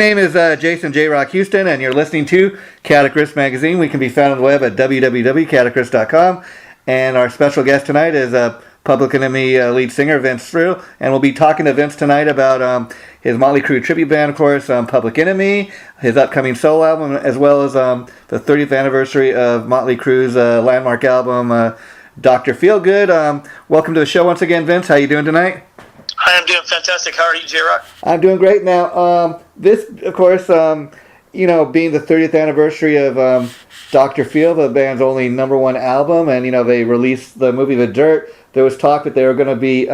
name is Jason JROCK Houston, and you're listening to Catachrist Magazine. We can be found on the web at www.catachrist.com. And our special guest tonight is Public Enemy lead singer Vince Thrill, and we'll be talking to Vince tonight about his Motley Crue Tribute band, of course, Public Enemy, his upcoming solo album, as well as the 30th anniversary of Motley Crue's landmark album, Dr. Feelgood. Welcome to the show once again, Vince. How you doing tonight? Hi, I'm doing fantastic. How are you, JROCK? I'm doing great. Now, this, of course, being the 30th anniversary of Dr. Feel, the band's only #1 album, and, they released the movie The Dirt. There was talk that they were going to be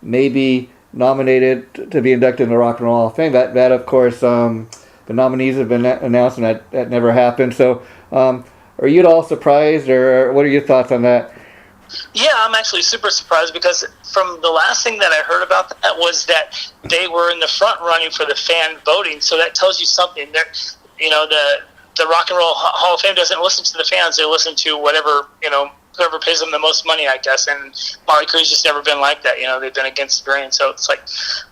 maybe nominated to be inducted in the Rock and Roll Hall of Fame. That of course, the nominees have been announced, and that never happened. So, are you at all surprised, or what are your thoughts on that? Yeah, I'm actually super surprised because from the last thing that I heard about that was that they were in the front running for the fan voting. So that tells you something. The Rock and Roll Hall of Fame doesn't listen to the fans; they listen to whoever pays them the most money, I guess. And Motley Crue's just never been like that. They've been against the grain. So it's like,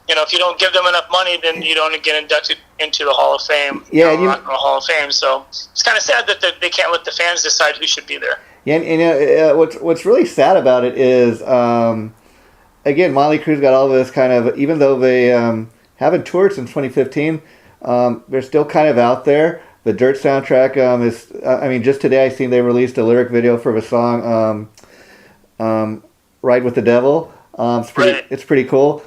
if you don't give them enough money, then you don't get inducted into the Hall of Fame. Yeah, Rock and Roll Hall of Fame. So it's kind of sad that they can't let the fans decide who should be there. Yeah, and what's really sad about it is, again, Motley Crue's got all this kind of, even though they haven't toured since 2015, they're still kind of out there. The Dirt soundtrack is, just today I seen they released a lyric video for the song Ride with the Devil. It's pretty cool.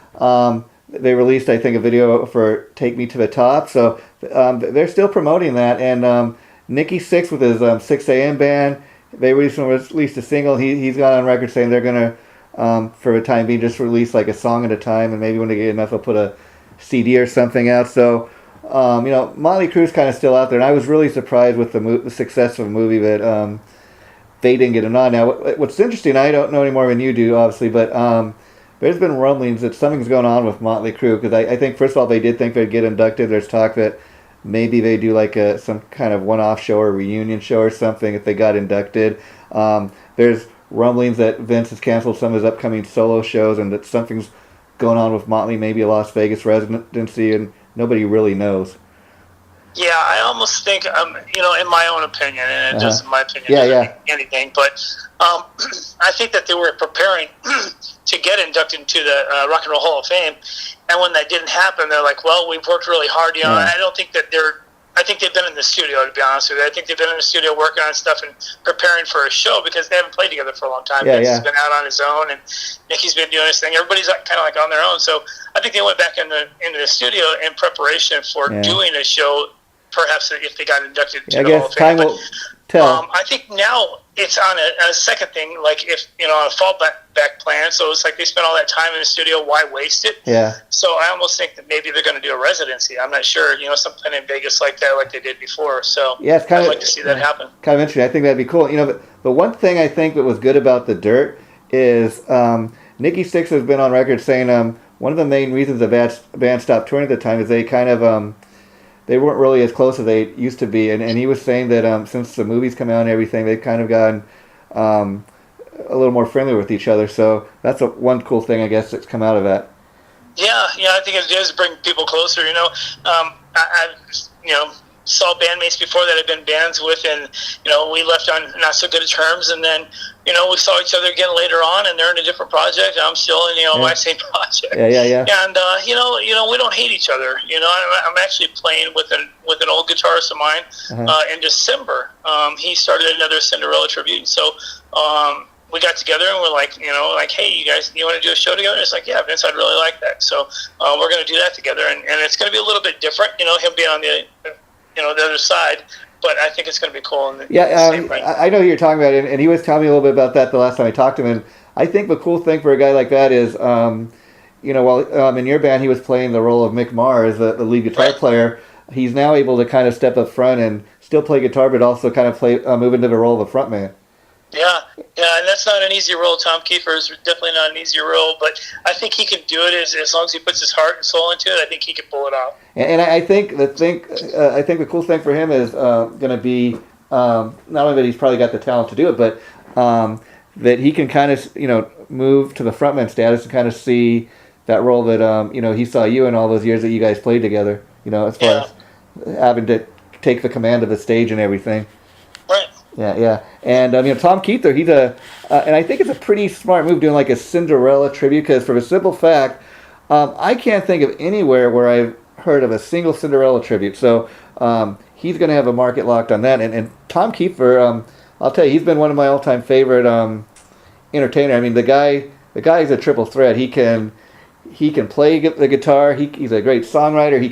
They released, I think, a video for Take Me to the Top. So they're still promoting that. And Nikki Sixx with his 6 a.m. band, they recently released a single. He's gone on record saying they're going to, for the time being, just release like a song at a time. And maybe when they get enough, they'll put a CD or something out. So, Motley Crue's kind of still out there, and I was really surprised with the success of the movie that they didn't get it on. Now, what's interesting, I don't know any more than you do, obviously, but there's been rumblings that something's going on with Motley Crue, because I think, first of all, they did think they'd get inducted. There's talk that maybe they do like some kind of one-off show or reunion show or something if they got inducted. There's rumblings that Vince has canceled some of his upcoming solo shows, and that something's going on with Motley, maybe a Las Vegas residency, and nobody really knows. Yeah, I almost think, in my own opinion, and it just my opinion doesn't mean anything, but I think that they were preparing to get inducted into the Rock and Roll Hall of Fame, and when that didn't happen, they're like, well, we've worked really hard. I don't think that I think they've been in the studio, to be honest with you. I think they've been in the studio working on stuff and preparing for a show because they haven't played together for a long time. Vince has been out on his own, and Nicky's been doing his thing. Everybody's kind of like on their own. So I think they went back into the studio in preparation for doing a show, perhaps if they got inducted to the Hall of Fame. Time will tell. I think now it's on a second thing, like if, on a fallback plan. So it's like they spent all that time in the studio, why waste it? Yeah. So I almost think that maybe they're going to do a residency. I'm not sure, something in Vegas like that, like they did before. So yeah, I'd like to see that happen. Kind of interesting. I think that'd be cool. The one thing I think that was good about The Dirt is Nikki Sixx has been on record saying one of the main reasons the band stopped touring at the time is they kind of they weren't really as close as they used to be, and he was saying that since the movies come out and everything, they've kind of gotten a little more friendly with each other. So that's one cool thing, I guess, that's come out of that. Yeah, I think it does bring people closer. I saw bandmates before that I've been bands with, and we left on not so good terms, and then we saw each other again later on, and they're in a different project. I'm still in my same project. Yeah. And we don't hate each other. I'm actually playing with an old guitarist of mine in December. He started another Cinderella tribute, so we got together and we're like, hey, you guys, you want to do a show together? And it's like, yeah, Vince, I'd really like that. So we're going to do that together, and it's going to be a little bit different. Him being on the the other side, but I think it's going to be cool. I know who you're talking about, and he was telling me a little bit about that the last time I talked to him. And I think the cool thing for a guy like that is, while in your band he was playing the role of Mick Mars, the lead guitar player, he's now able to kind of step up front and still play guitar, but also kind of move into the role of a frontman. Yeah, and that's not an easy role. Tom Kiefer is definitely not an easy role, but I think he can do it as long as he puts his heart and soul into it. I think he can pull it off. And I think the cool thing for him is going to be not only that he's probably got the talent to do it, but that he can kind of move to the frontman status and kind of see that role that he saw you in all those years that you guys played together. as far as having to take the command of the stage and everything. Right. Yeah. And Tom Keither, he's and I think it's a pretty smart move doing like a Cinderella tribute, because for the simple fact, I can't think of anywhere where I've heard of a single Cinderella tribute. So he's going to have a market locked on that. And Tom Keither, I'll tell you, he's been one of my all-time favorite entertainer. I mean, the guy's a triple threat. He can play the guitar. He's a great songwriter. He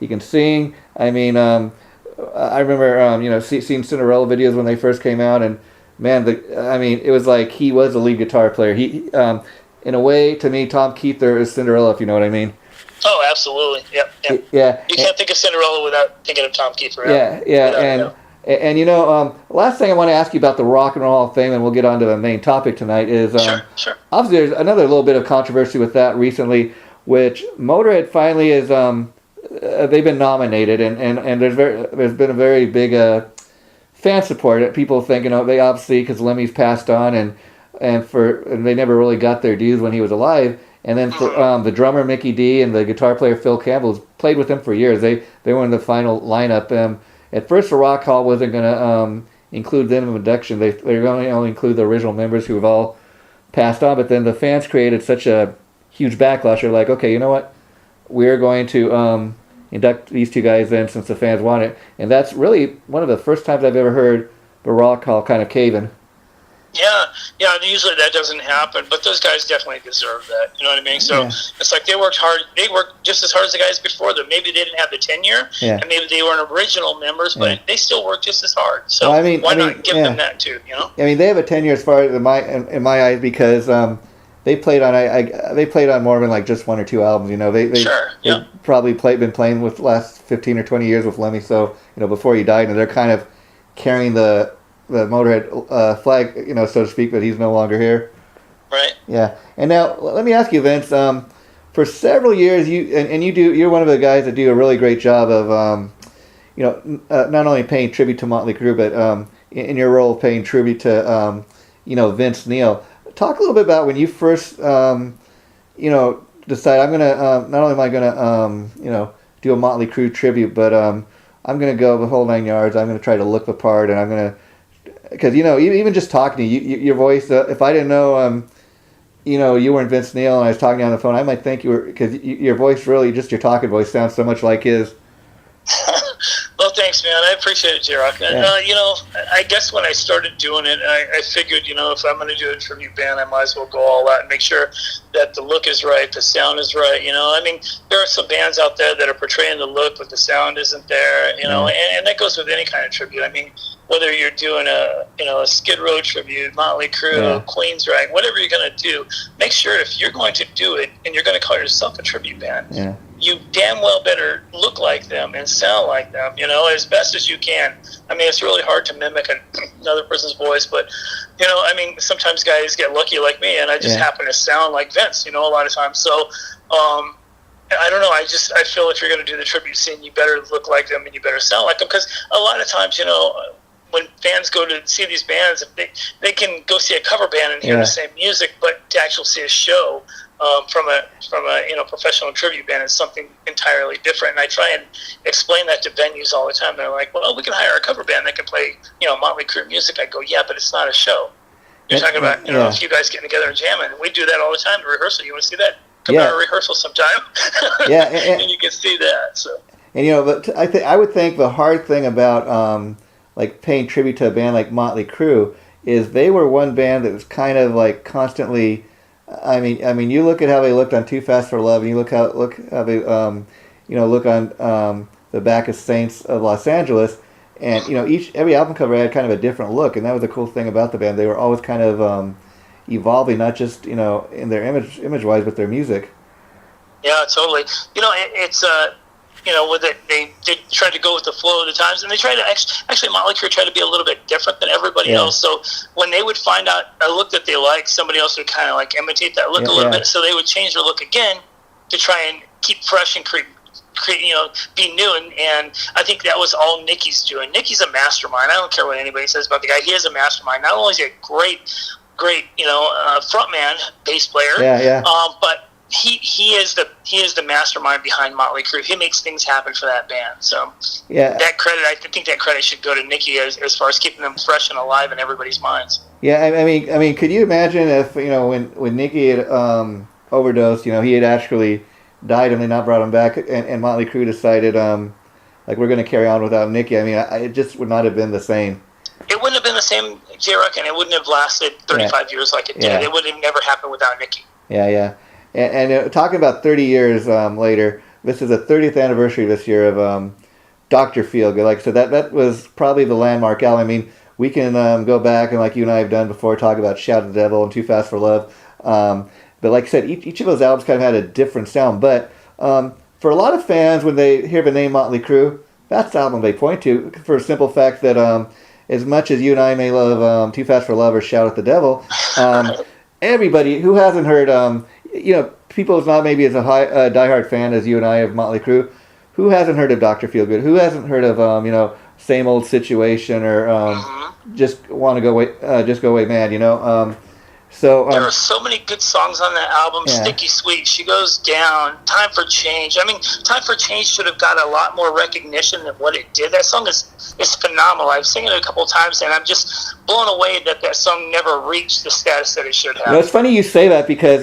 can sing. I mean, I remember seeing Cinderella videos when they first came out, and man, it was like he was the lead guitar player. He in a way, to me, Tom Keither is Cinderella, if you know what I mean. Oh, absolutely. Yep. Yeah. You can't think of Cinderella without thinking of Tom Keither. Yeah. And last thing I want to ask you about the Rock and Roll Hall of Fame, and we'll get on to the main topic tonight, is sure. Obviously there's another little bit of controversy with that recently, which Motorhead finally is they've been nominated, and there's been a very big fan support. People thinking, they obviously, because Lemmy's passed on, and they never really got their dues when he was alive. And then for the drummer Mickey D and the guitar player Phil Campbell, who's played with him for years, they were in the final lineup. At first, the Rock Hall wasn't going to include them in induction. They were going to only include the original members who have all passed on. But then the fans created such a huge backlash. They're like, okay, you know what? We're going to induct these two guys in, since the fans want it. And that's really one of the first times I've ever heard the Rock Hall kind of cave in. Yeah. Usually that doesn't happen, but those guys definitely deserve that. You know what I mean? So It's like they worked hard. They worked just as hard as the guys before them. Maybe they didn't have the tenure, and maybe they weren't original members, but they still worked just as hard. So why not give them that too? I mean, they have a tenure as far as in my eyes, because they played on more than like just one or two albums. They probably been playing with the last 15 or 20 years with Lemmy. So before he died, and they're kind of carrying the Motorhead flag, so to speak, but he's no longer here. Right. Yeah. And now let me ask you, Vince. For several years, you're one of the guys that do a really great job of, not only paying tribute to Motley Crue, but in your role of paying tribute to, Vince Neil. Talk a little bit about when you first, decide I'm gonna not only am I gonna, do a Motley Crue tribute, but I'm gonna go the whole 9 yards. I'm gonna try to look the part, and I'm gonna. Because, even just talking to you, your voice, if I didn't know, you weren't Vince Neil and I was talking to you on the phone, I might think you were, because your voice really, just your talking voice sounds so much like his. Well, thanks, man. I appreciate it, JROCK. I guess when I started doing it, I figured, if I'm going to do a tribute band, I might as well go all out and make sure that the look is right, the sound is right. There are some bands out there that are portraying the look, but the sound isn't there. And that goes with any kind of tribute. Whether you're doing a Skid Row tribute, Motley Crue, Queensryche, whatever you're going to do, make sure if you're going to do it and you're going to call yourself a tribute band, you damn well better look like them and sound like them, as best as you can. It's really hard to mimic another person's voice, but, sometimes guys get lucky like me, and I just happen to sound like Vince, a lot of times. So, I don't know. I feel if you're going to do the tribute scene, you better look like them and you better sound like them, because a lot of times, when fans go to see these bands, they can go see a cover band and hear the same music, but to actually see a show from a professional tribute band is something entirely different. And I try and explain that to venues all the time. They're like, "Well, we can hire a cover band that can play Motley Crue music." I go, "Yeah, but it's not a show. You're talking about a few guys getting together and jamming. We do that all the time in rehearsal. You want to see that? Come to a rehearsal sometime." And you can see that. So. And but I would think the hard thing about like paying tribute to a band like Motley Crue is they were one band that was kind of like constantly. You look at how they looked on Too Fast for Love, and you look how they look on the back of Saints of Los Angeles, and every album cover had kind of a different look, and that was the cool thing about the band. They were always kind of evolving, not just in their image wise, but their music. Yeah, totally. It's with it, they tried to go with the flow of the times, and they tried to actually Motley Crue tried to be a little bit different than everybody else. So when they would find out a look that they liked, somebody else would kind of like imitate that look a little bit. So they would change their look again to try and keep fresh and create be new. And I think that was all Nicky's doing. Nicky's a mastermind. I don't care what anybody says about the guy. He is a mastermind. Not only is he a great frontman, bass player, but he is the mastermind behind Motley Crue. He makes things happen for that band. So that credit, I think that credit should go to Nicky as far as keeping them fresh and alive in everybody's minds. Yeah, I mean, could you imagine if when Nicky had overdosed, he had actually died and they not brought him back, and Motley Crue decided like we're going to carry on without Nicky. I mean, it just would not have been the same. It wouldn't have been the same, JROCK, and it wouldn't have lasted 35 years like it did. Yeah. It would have never happened without Nicky. Yeah. And talking about 30 years later, this is the 30th anniversary this year of Dr. Feelgood. Like I said, that was probably the landmark album. I mean, we can go back and, like you and I have done before, talk about Shout at the Devil and Too Fast for Love. But like I said, each of those albums kind of had a different sound. But for a lot of fans, when they hear the name Motley Crue, that's the album they point to, for a simple fact that as much as you and I may love Too Fast for Love or Shout at the Devil, everybody who hasn't heard, people who's not maybe as a diehard fan as you and I of Motley Crue, who hasn't heard of Dr. Feelgood? Who hasn't heard of, Same Old Situation or Just Want to Go Away, Just Go Away Mad, So there are so many good songs on that album. Yeah. Sticky Sweet, She Goes Down, Time for Change. I mean, Time for Change should have got a lot more recognition than what it did. That song is phenomenal. I've sung it a couple of times, and I'm just blown away that song never reached the status that it should have. It's funny you say that because,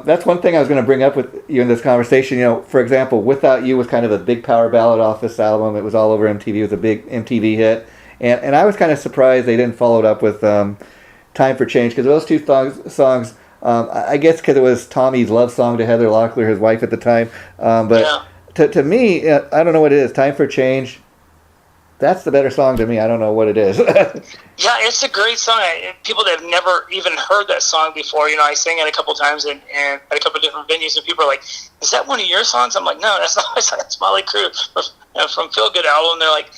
that's one thing I was going to bring up with you in this conversation. For example, Without You was kind of a big power ballad off this album. It was all over MTV. It was a big MTV hit. And I was kind of surprised they didn't follow it up with Time for Change, because those two songs, I guess because it was Tommy's love song to Heather Locklear, his wife at the time. To me, I don't know what it is. Time for Change, that's the better song to me. I don't know what it is. Yeah, it's a great song. People that have never even heard that song before, I sang it a couple times and at a couple different venues, and people are like, "Is that one of your songs?" I'm like, "No, that's not my song. That's Motley Crue from Feelgood album." They're like,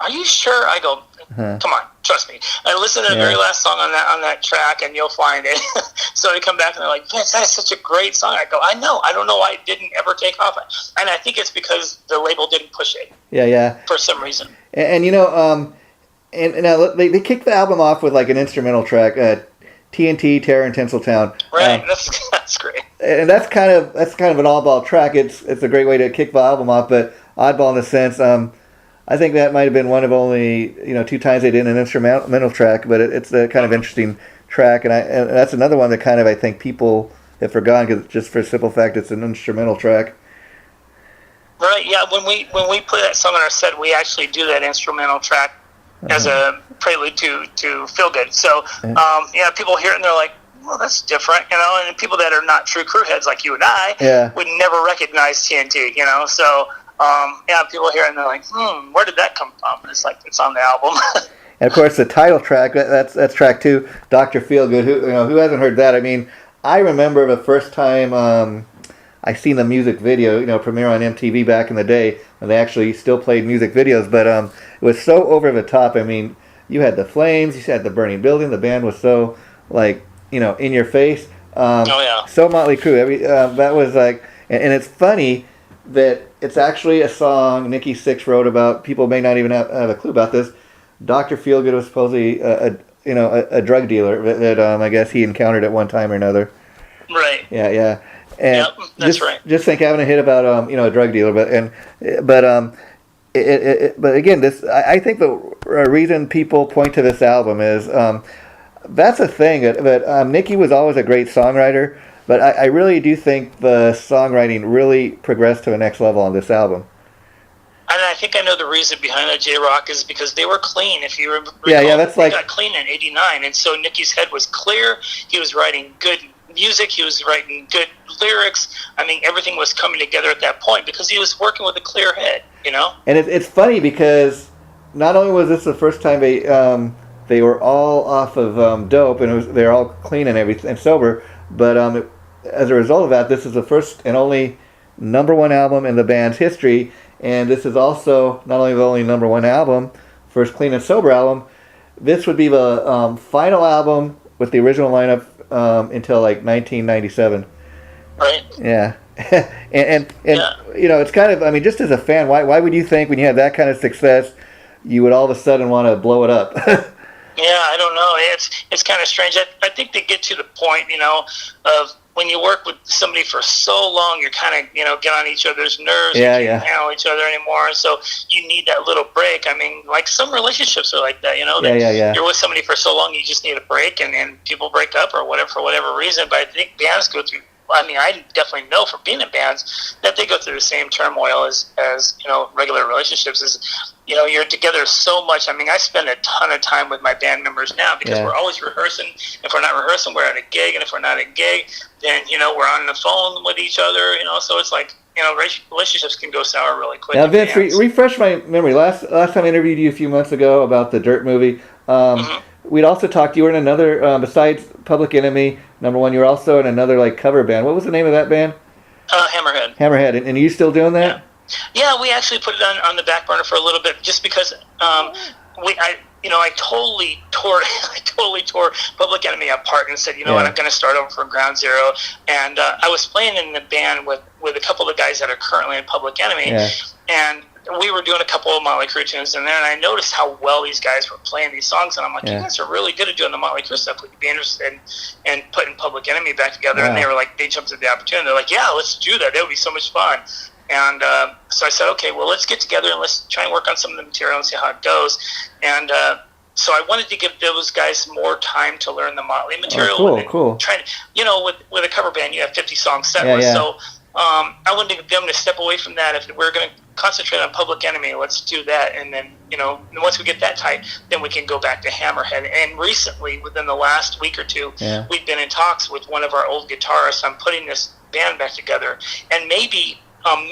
"Are you sure?" I go, "Come on, trust me." I listened to the very last song on that track, and you'll find it. So they come back and they're like, "Vince, that is such a great song." I go, "I know. I don't know why it didn't ever take off." And I think it's because the label didn't push it. Yeah. For some reason. And they kicked the album off with like an instrumental track, TNT, Terror in Tinseltown. Right. That's great. And that's kind of an oddball track. It's a great way to kick the album off, but oddball in the sense. I think that might have been one of only 2 times they did an instrumental track, but it's a kind of interesting track, and that's another one that kind of I think people have forgotten, because just for the simple fact it's an instrumental track. Right. Yeah. When we play that song on our set, we actually do that instrumental track as a prelude to Feelgood. So people hear it and they're like, "Well, that's different," and people that are not true Crue heads like you and I would never recognize TNT, So. People hear it and they're like, where did that come from? It's like, it's on the album. And of course the title track, that's track 2, Dr. Feelgood. Who hasn't heard that? I mean, I remember the first time I seen the music video, premiere on MTV back in the day when they actually still played music videos, but it was so over the top. I mean, you had the flames, you had the burning building, the band was so in your face. So Motley Crue. That was like, and it's funny that it's actually a song Nikki Sixx wrote about. People may not even have a clue about this. Dr. Feelgood was supposedly a drug dealer that I guess he encountered at one time or another. Right. Yeah. And that's right. Just think having a hit about a drug dealer, but again, this I think the reason people point to this album is that's a thing that Nikki was always a great songwriter. But I really do think the songwriting really progressed to the next level on this album. And I think I know the reason behind that, JROCK, is because they were clean. If you recall, that's like, they got clean in '89, and so Nicky's head was clear. He was writing good music. He was writing good lyrics. I mean, everything was coming together at that point because he was working with a clear head. And it's funny because not only was this the first time they were all off of dope and they're all clean and everything and sober, but as a result of that, this is the first and only #1 album in the band's history, and this is also not only the only #1 album, first clean and sober album. This would be the final album with the original lineup until like 1997. Right. Yeah. and it's kind of, just as a fan, why would you think when you had that kind of success, you would all of a sudden want to blow it up? Yeah, I don't know. It's kind of strange. I think they get to the point, of when you work with somebody for so long, you're kind of, get on each other's nerves. Yeah, you can't handle each other anymore. And so you need that little break. I mean, like some relationships are like that, You're with somebody for so long, you just need a break, and people break up or whatever for whatever reason. But I think bands go through. I mean, I definitely know from being in bands that they go through the same turmoil as regular relationships. You're together so much. I mean, I spend a ton of time with my band members now because we're always rehearsing. If we're not rehearsing, we're at a gig, and if we're not at a gig, then we're on the phone with each other. So it's like relationships can go sour really quick. Now, Vince, refresh my memory. Last time I interviewed you a few months ago about the Dirt movie. We'd also talked. You were in another besides Public Enemy. Number one, you were also in another cover band. What was the name of that band? Hammerhead. Hammerhead, and are you still doing that? Yeah, we actually put it on the back burner for a little bit, just because I totally tore Public Enemy apart and said, what, I'm going to start over from ground zero. And I was playing in the band with a couple of guys that are currently in Public Enemy, and we were doing a couple of Motley Crue tunes, and then I noticed how well these guys were playing these songs, and I'm like, you guys are really good at doing the Motley Crue stuff. Would you be interested in putting Public Enemy back together? And they were like, they jumped at the opportunity. They're like, yeah, let's do that. That would be so much fun. And so I said, okay, well, let's get together and let's try and work on some of the material and see how it goes. And so I wanted to give those guys more time to learn the Motley material. Cool. Trying to, with a cover band, you have 50 songs set list. So I wanted them to step away from that. If we're going to concentrate on Public Enemy, let's do that. And then, once we get that tight, then we can go back to Hammerhead. And recently, within the last week or two, we've been in talks with one of our old guitarists on putting this band back together and maybe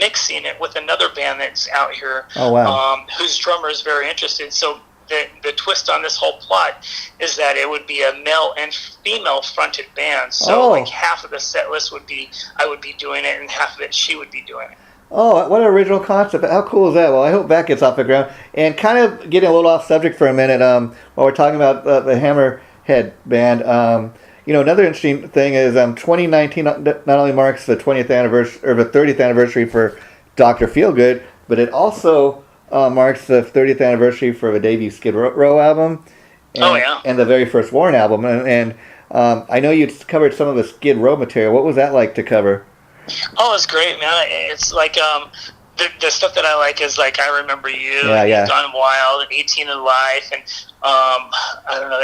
mixing it with another band that's out here. Oh, wow. Whose drummer is very interested. So the twist on this whole plot is that it would be a male and female fronted band. So half of the set list I would be doing it, and half of it she would be doing it. Oh, what an original concept. How cool is that? Well, I hope that gets off the ground. And kind of getting a little off subject for a minute, while we're talking about the Hammerhead band, another interesting thing is 2019 not only marks the 20th anniversary or the 30th anniversary for Dr. Feelgood, but it also marks the 30th anniversary for the debut Skid Row album. And the very first Warren album. And I know you covered some of the Skid Row material. What was that like to cover? Oh, it's great, man. It's like the stuff that I like is like I Remember You, Gone Wild, and 18 in Life, and I don't know.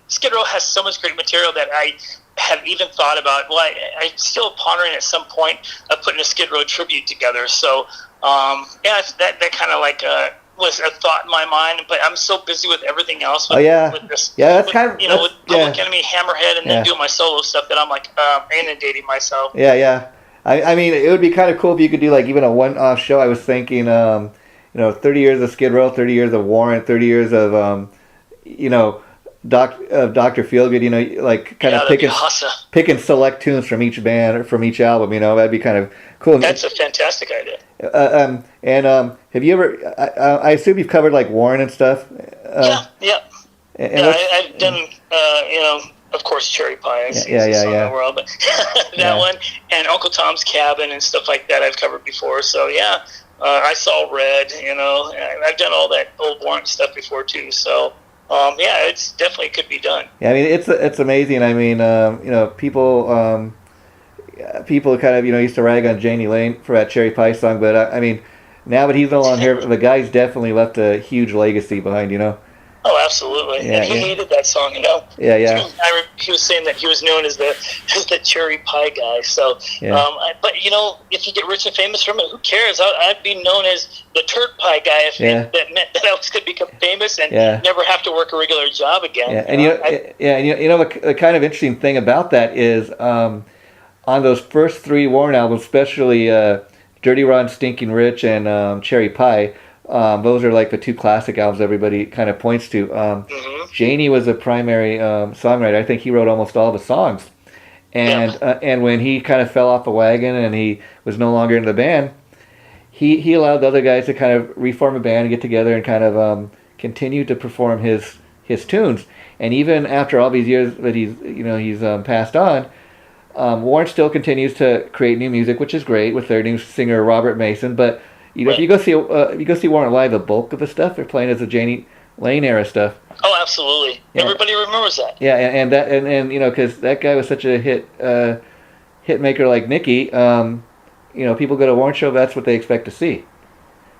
Skid Row has so much great material that I have even thought about. Well, I'm still pondering at some point of putting a Skid Row tribute together. So that kind of was a thought in my mind, but I'm so busy with everything else. With this, with Public Enemy, Hammerhead, and then doing my solo stuff that I'm like inundating myself. Yeah. I mean, it would be kind of cool if you could do even a one-off show. I was thinking, 30 years of Skid Row, 30 years of Warrant, 30 years of, Dr. Feelgood. Kind of picking select tunes from each band or from each album. That'd be kind of cool. That's a fantastic idea. Have you ever? I assume you've covered Warren and stuff. I've done. Of course, Cherry Pie. I've seen in the world, but that one and Uncle Tom's Cabin and stuff like that I've covered before. So I saw Red. I've done all that old Warren stuff before too. So it's definitely could be done. Yeah, I mean it's amazing. I mean people. People kind of, used to rag on Janie Lane for that Cherry Pie song, but I mean, now that he's no longer here, the guy's definitely left a huge legacy behind, Oh, absolutely. Yeah, and he hated that song, Yeah. He was saying that he was known as the Cherry Pie guy. So, but if you get rich and famous from it, who cares? I'd be known as the Turd Pie guy if that meant that I was going to become famous and never have to work a regular job again. Yeah, and the kind of interesting thing about that is. On those first three Warren albums, especially Dirty Ron, Stinking Rich, and Cherry Pie, those are the two classic albums everybody kind of points to. Janie was the primary songwriter. I think he wrote almost all the songs. And when he kind of fell off the wagon and he was no longer in the band, he allowed the other guys to kind of reform a band and get together and kind of continue to perform his tunes. And even after all these years that he's passed on, Warren still continues to create new music, which is great with their new singer Robert Mason. But if you go see Warren live, the bulk of the stuff they're playing is the Janie Lane era stuff. Oh, absolutely. Yeah. Everybody remembers that. Yeah, and you know, because that guy was such a hit maker like Nicky. You know, people go to Warren show. That's what they expect to see.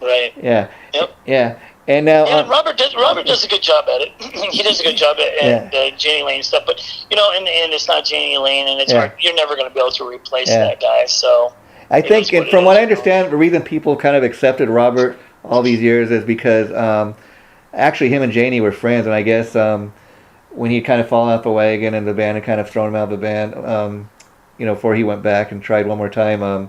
Right. Yeah. Yep. Yeah. And now, Robert does a good job at it. He does a good job at Janie Lane stuff. But you know, in the end, it's not Janie Lane, and it's hard. You're never going to be able to replace that guy. So I think, and from what I understand, the reason people kind of accepted Robert all these years is because actually him and Janie were friends, and I guess when he kind of fallen out the wagon and the band had kind of thrown him out of the band, you know, before he went back and tried one more time.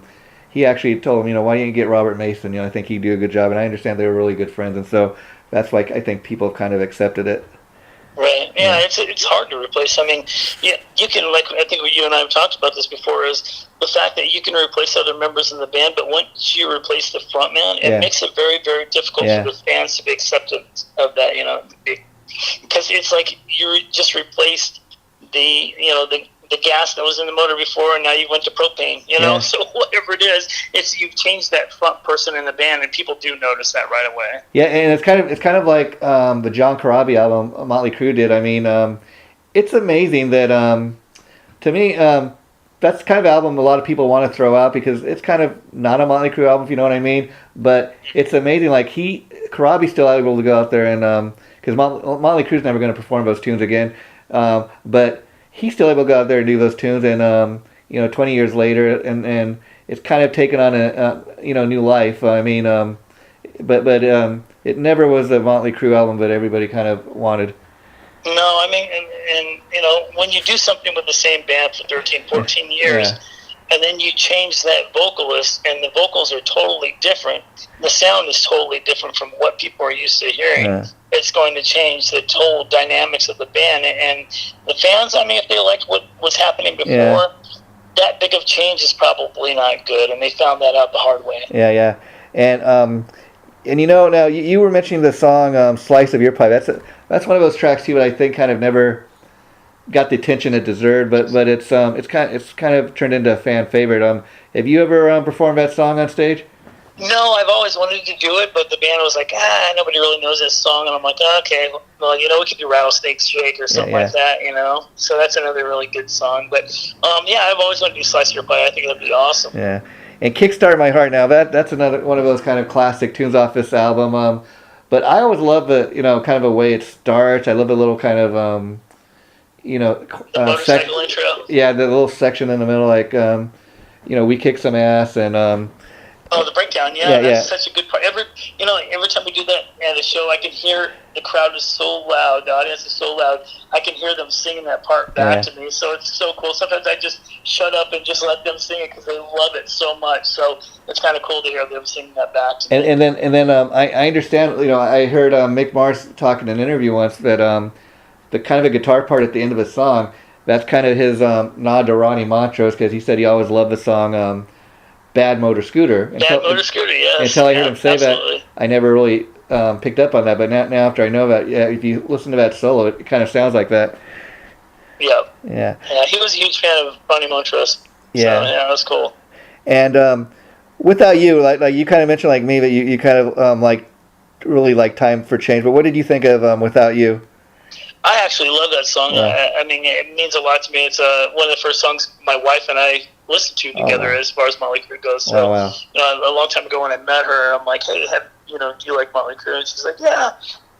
He actually told him, you know, why didn't you get Robert Mason? You know, I think he'd do a good job. And I understand they were really good friends. And so that's why I think people have kind of accepted it. Right. Yeah, it's hard to replace. I mean, you can, like, I think you and I have talked about this before, is the fact that you can replace other members in the band, but once you replace the frontman, it makes it very, very difficult for the fans to be acceptant of that, you know, because it's like you just replaced the gas that was in the motor before, and now you went to propane, you know. So whatever it is, you've changed that front person in the band, and people do notice that right away. Yeah, and it's kind of like the John Corabi album Motley Crue did. I mean, it's amazing that to me that's the kind of album a lot of people want to throw out because it's kind of not a Motley Crue album, if you know what I mean. But it's amazing, like Corabi's still able to go out there and because Motley Crue's never going to perform those tunes again, but he's still able to go out there and do those tunes, and you know, 20 years later, and it's kind of taken on a new life. I mean, but it never was a Motley Crue album that everybody kind of wanted. No, I mean, and you know, when you do something with the same band for 13, 14 years, and then you change that vocalist, and the vocals are totally different, the sound is totally different from what people are used to hearing. It's going to change the total dynamics of the band, and the fans, I mean, if they liked what was happening before, that big of change is probably not good, and they found that out the hard way. Yeah. And you know, now you were mentioning the song "Slice of Your Pie." That's one of those tracks too that I think kind of never got the attention it deserved, but it's kind of turned into a fan favorite. Have you ever performed that song on stage? No, I've always wanted to do it, but the band was like, nobody really knows this song, and I'm like, okay, well, you know, we could do Rattlesnake Shake or something like that, you know. So that's another really good song. But I've always wanted to do Slice of Your Pie. I think that'd be awesome. Yeah, and Kickstart My Heart. Now that's another one of those kind of classic tunes off this album. But I always love the kind of a way it starts. I love the little kind of the motorcycle intro. Yeah, the little section in the middle, like we kick some ass and. The breakdown, that's such a good part. Every time we do that at a show, I can hear the crowd is so loud, the audience is so loud, I can hear them singing that part back to me, so it's so cool. Sometimes I just shut up and just let them sing it because they love it so much, so it's kind of cool to hear them singing that back to me. And then I understand, I heard Mick Mars talk in an interview once that the kind of a guitar part at the end of a song, that's kind of his nod to Ronnie Montrose, because he said he always loved the song Bad Motor Scooter. Motor Scooter, yes. Until I heard him say that, I never really picked up on that. But now after I know that, if you listen to that solo, it kind of sounds like that. Yeah. Yeah. Yeah, he was a huge fan of Ronnie Montrose. Yeah. So, that was cool. And Without You, like you kind of mentioned, like me, that you kind of really like Time for Change. But what did you think of Without You? I actually love that song. Yeah. I mean, it means a lot to me. It's one of the first songs my wife and I listened to together as far as Motley Crue goes. So, a long time ago when I met her, I'm like, hey, do you like Motley Crue? And she's like, yeah.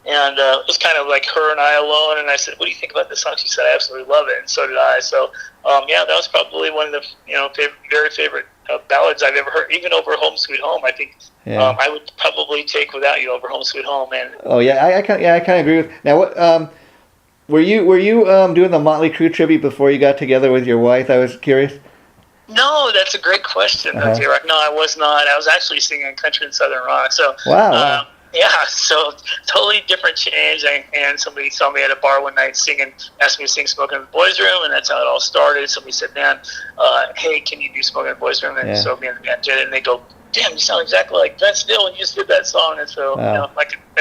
And it was kind of like her and I alone. And I said, what do you think about this song? She said, I absolutely love it. And so did I. So, that was probably one of the very favorite ballads I've ever heard, even over Home Sweet Home. I think I would probably take Without You over Home Sweet Home. And I kind of agree with. Now, what were you doing the Motley Crue tribute before you got together with your wife? I was curious. No, that's a great question, JROCK. No, I was not. I was actually singing country and southern rock. So wow. So totally different change. And somebody saw me at a bar one night singing, asked me to sing Smoking in the Boys Room, and that's how it all started. Somebody said, man, hey, can you do Smoking in the Boys Room? And so me and the band did it, and they go, damn, you sound exactly like Ben Steele when you just did that song. And so, I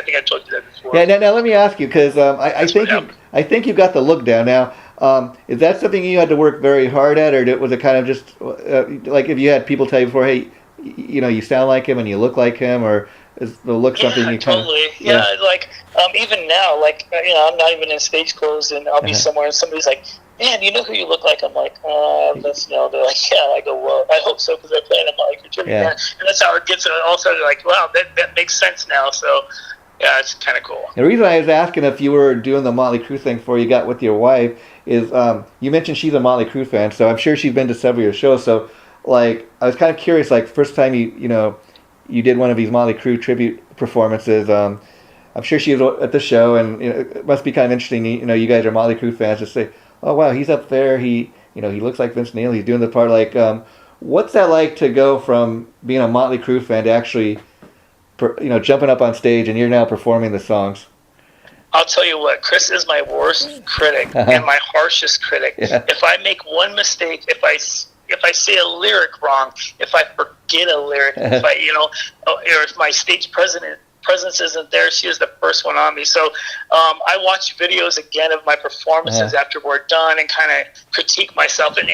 think I told you that before. Yeah, now let me ask you, because I think you got the look down. Now, is that something you had to work very hard at, or was it kind of just like if you had people tell you before, hey, you sound like him and you look like him, or is the look something you totally. Like even now, like I'm not even in stage clothes, and I'll be somewhere, and somebody's like, "Man, you know who you look like?" I'm like, Vince Neil. They're like, "Yeah." I go, "Well, I hope so, because I play in a Motley Crue Tribute band," and that's how it gets. All of a sudden, like, "Wow, that makes sense now." So, yeah, it's kind of cool. The reason I was asking if you were doing the Motley Crue thing before you got with your wife is you mentioned she's a Motley Crue fan, so I'm sure she's been to several of your shows. So, like, I was kind of curious, like, first time you did one of these Motley Crue tribute performances. I'm sure she was at the show, and it must be kind of interesting. You guys are Motley Crue fans to say, "Oh wow, he's up there. He looks like Vince Neil. He's doing the part." Like, what's that like to go from being a Motley Crue fan to actually, jumping up on stage and you're now performing the songs? I'll tell you what, Chris is my worst critic and my harshest critic. Yeah. If I make one mistake, if I say a lyric wrong, if I forget a lyric, if or if my stage presence isn't there, she is the first one on me. So I watch videos again of my performances after we're done and kind of critique myself. And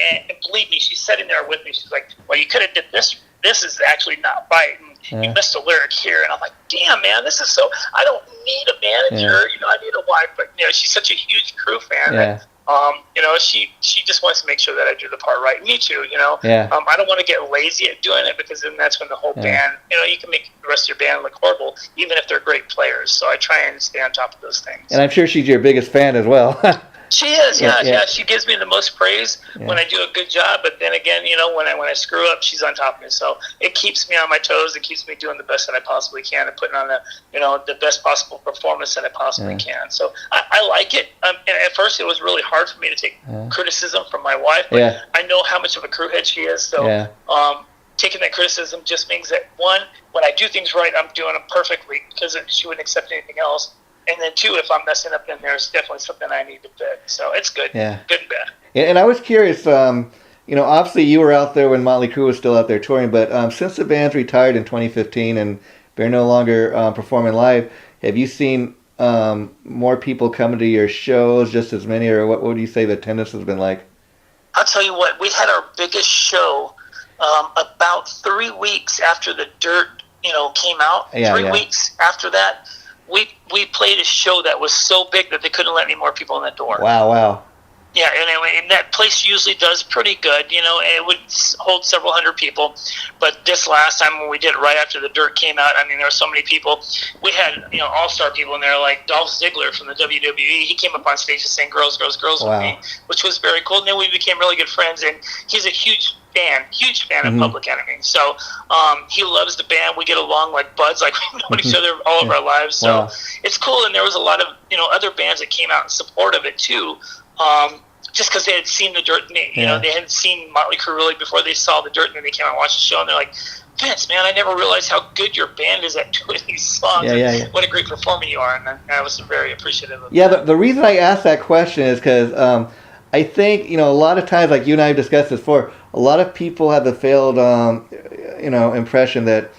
believe me, she's sitting there with me. She's like, "Well, you could have did this. This is actually not right. And you missed a lyric here." And I'm like, "Damn, man, this is so. I don't need a manager. I need a wife." But she's such a huge Crue fan. Yeah. And, she just wants to make sure that I do the part right. Me too, Yeah. I don't want to get lazy at doing it, because then that's when the whole band, you can make the rest of your band look horrible, even if they're great players. So I try and stay on top of those things. And I'm sure she's your biggest fan as well. She is, yeah. She gives me the most praise when I do a good job, but then again, when I screw up, she's on top of me. So it keeps me on my toes. It keeps me doing the best that I possibly can and putting on the best possible performance that I possibly can. So I like it. And at first, it was really hard for me to take criticism from my wife, but I know how much of a Crue head she is. So taking that criticism just means that, one, when I do things right, I'm doing them perfectly, because she wouldn't accept anything else. And then, two, if I'm messing up, then there's definitely something I need to fix. So it's good. Yeah. Good and bad. And I was curious, obviously you were out there when Motley Crue was still out there touring, but since the band's retired in 2015 and they're no longer performing live, have you seen more people coming to your shows, just as many, or what would you say the attendance has been like? I'll tell you what, we had our biggest show about 3 weeks after the Dirt, came out. 3 weeks after that. We played a show that was so big that they couldn't let any more people in the door. Wow. Yeah, and that place usually does pretty good, and it would hold several hundred people. But this last time when we did it right after the Dirt came out, there were so many people. We had, all-star people in there, like Dolph Ziggler from the WWE. He came up on stage to sing Girls, Girls, Girls with me, which was very cool. And then we became really good friends, and he's a huge fan of Public Enemy. So he loves the band. We get along like buds, like we've known each other all of our lives. So it's cool. And there was a lot of other bands that came out in support of it too, just because they had seen the Dirt. They hadn't seen Motley Crue really before they saw the Dirt, and then they came out and watched the show, and they're like, "Vince, man, I never realized how good your band is at doing these songs. What a great performer you are." And I was very appreciative of that. The reason I asked that question is because I think, a lot of times, like you and I have discussed this before, a lot of people have the failed, impression that,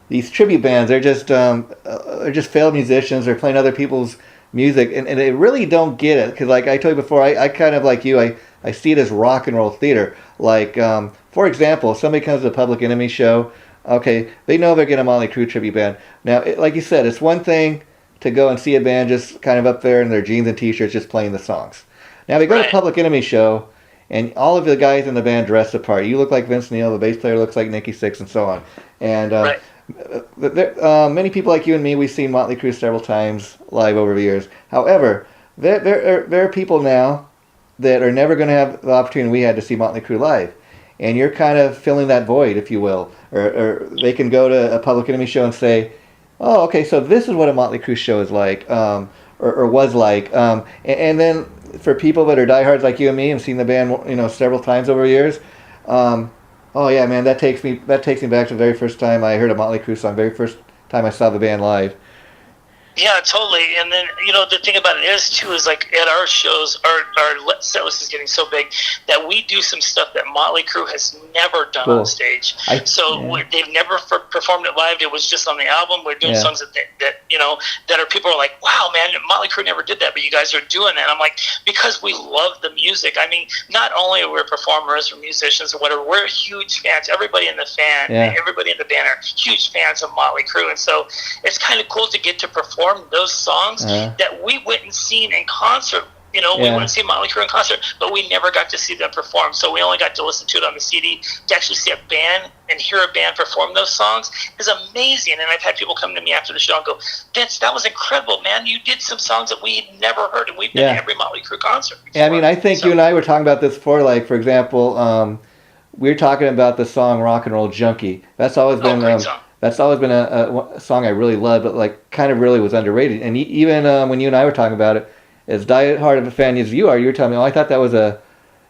these tribute bands, they're just failed musicians. They're playing other people's music, and they really don't get it. Because, like I told you before, I kind of like you, I see it as rock and roll theater. Like, for example, if somebody comes to a Public Enemy show, okay, they know they're getting a Motley Crue tribute band. Now, like you said, it's one thing to go and see a band just kind of up there in their jeans and t-shirts just playing the songs. Now, they go to a Public Enemy show, and all of the guys in the band dress the part. You look like Vince Neil, the bass player looks like Nikki Sixx, and so on. And many people like you and me, we've seen Motley Crue several times live over the years. However, there are people now that are never going to have the opportunity we had to see Motley Crue live. And you're kind of filling that void, if you will. Or they can go to a Public Enemy show and say, "Oh, okay, so this is what a Motley Crue show is like, or was like." And then for people that are diehards like you and me and seen the band, several times over the years, oh yeah, man, that takes me back to the very first time I heard a Motley Crue song, very first time I saw the band live. Yeah, totally. And then, the thing about it is like at our shows, our set list is getting so big that we do some stuff that Motley Crue has never done on stage. They've never performed it live. It was just on the album. We're doing songs that are people are like, wow, man, Motley Crue never did that, but you guys are doing that. And I'm like, because we love the music. I mean, not only are we performers or musicians or whatever, we're huge fans. Everybody in the everybody in the band are huge fans of Motley Crue. And so it's kind of cool to get to perform those songs that we went and seen in concert. We went and see Motley Crue in concert, but we never got to see them perform. So we only got to listen to it on the CD. To actually see a band and hear a band perform those songs is amazing. And I've had people come to me after the show and go, Vince, that was incredible, man. You did some songs that we had never heard, and we've been to every Motley Crue concert before. Yeah, I mean, I think you and I were talking about this before. Like, for example, we were talking about the song "Rock and Roll Junkie." That's always been That's always been a song I really loved, but like kind of really was underrated. And even when you and I were talking about it, as diehard of a fan as you were telling me, I thought that was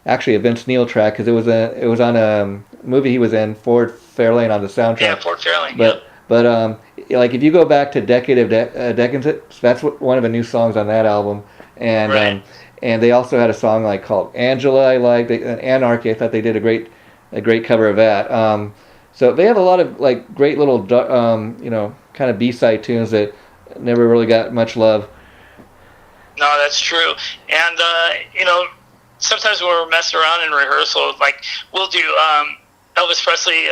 actually a Vince Neil track because it was on a movie he was in, Ford Fairlane, on the soundtrack. Yeah, Ford Fairlane. But like if you go back to Decade of Decadence, that's one of the new songs on that album. And and they also had a song like called Angela. I liked Anarchy. I thought they did a great cover of that. So they have a lot of like great little, kind of B-side tunes that never really got much love. No, that's true. And, sometimes when we're messing around in rehearsal, like we'll do Elvis Presley,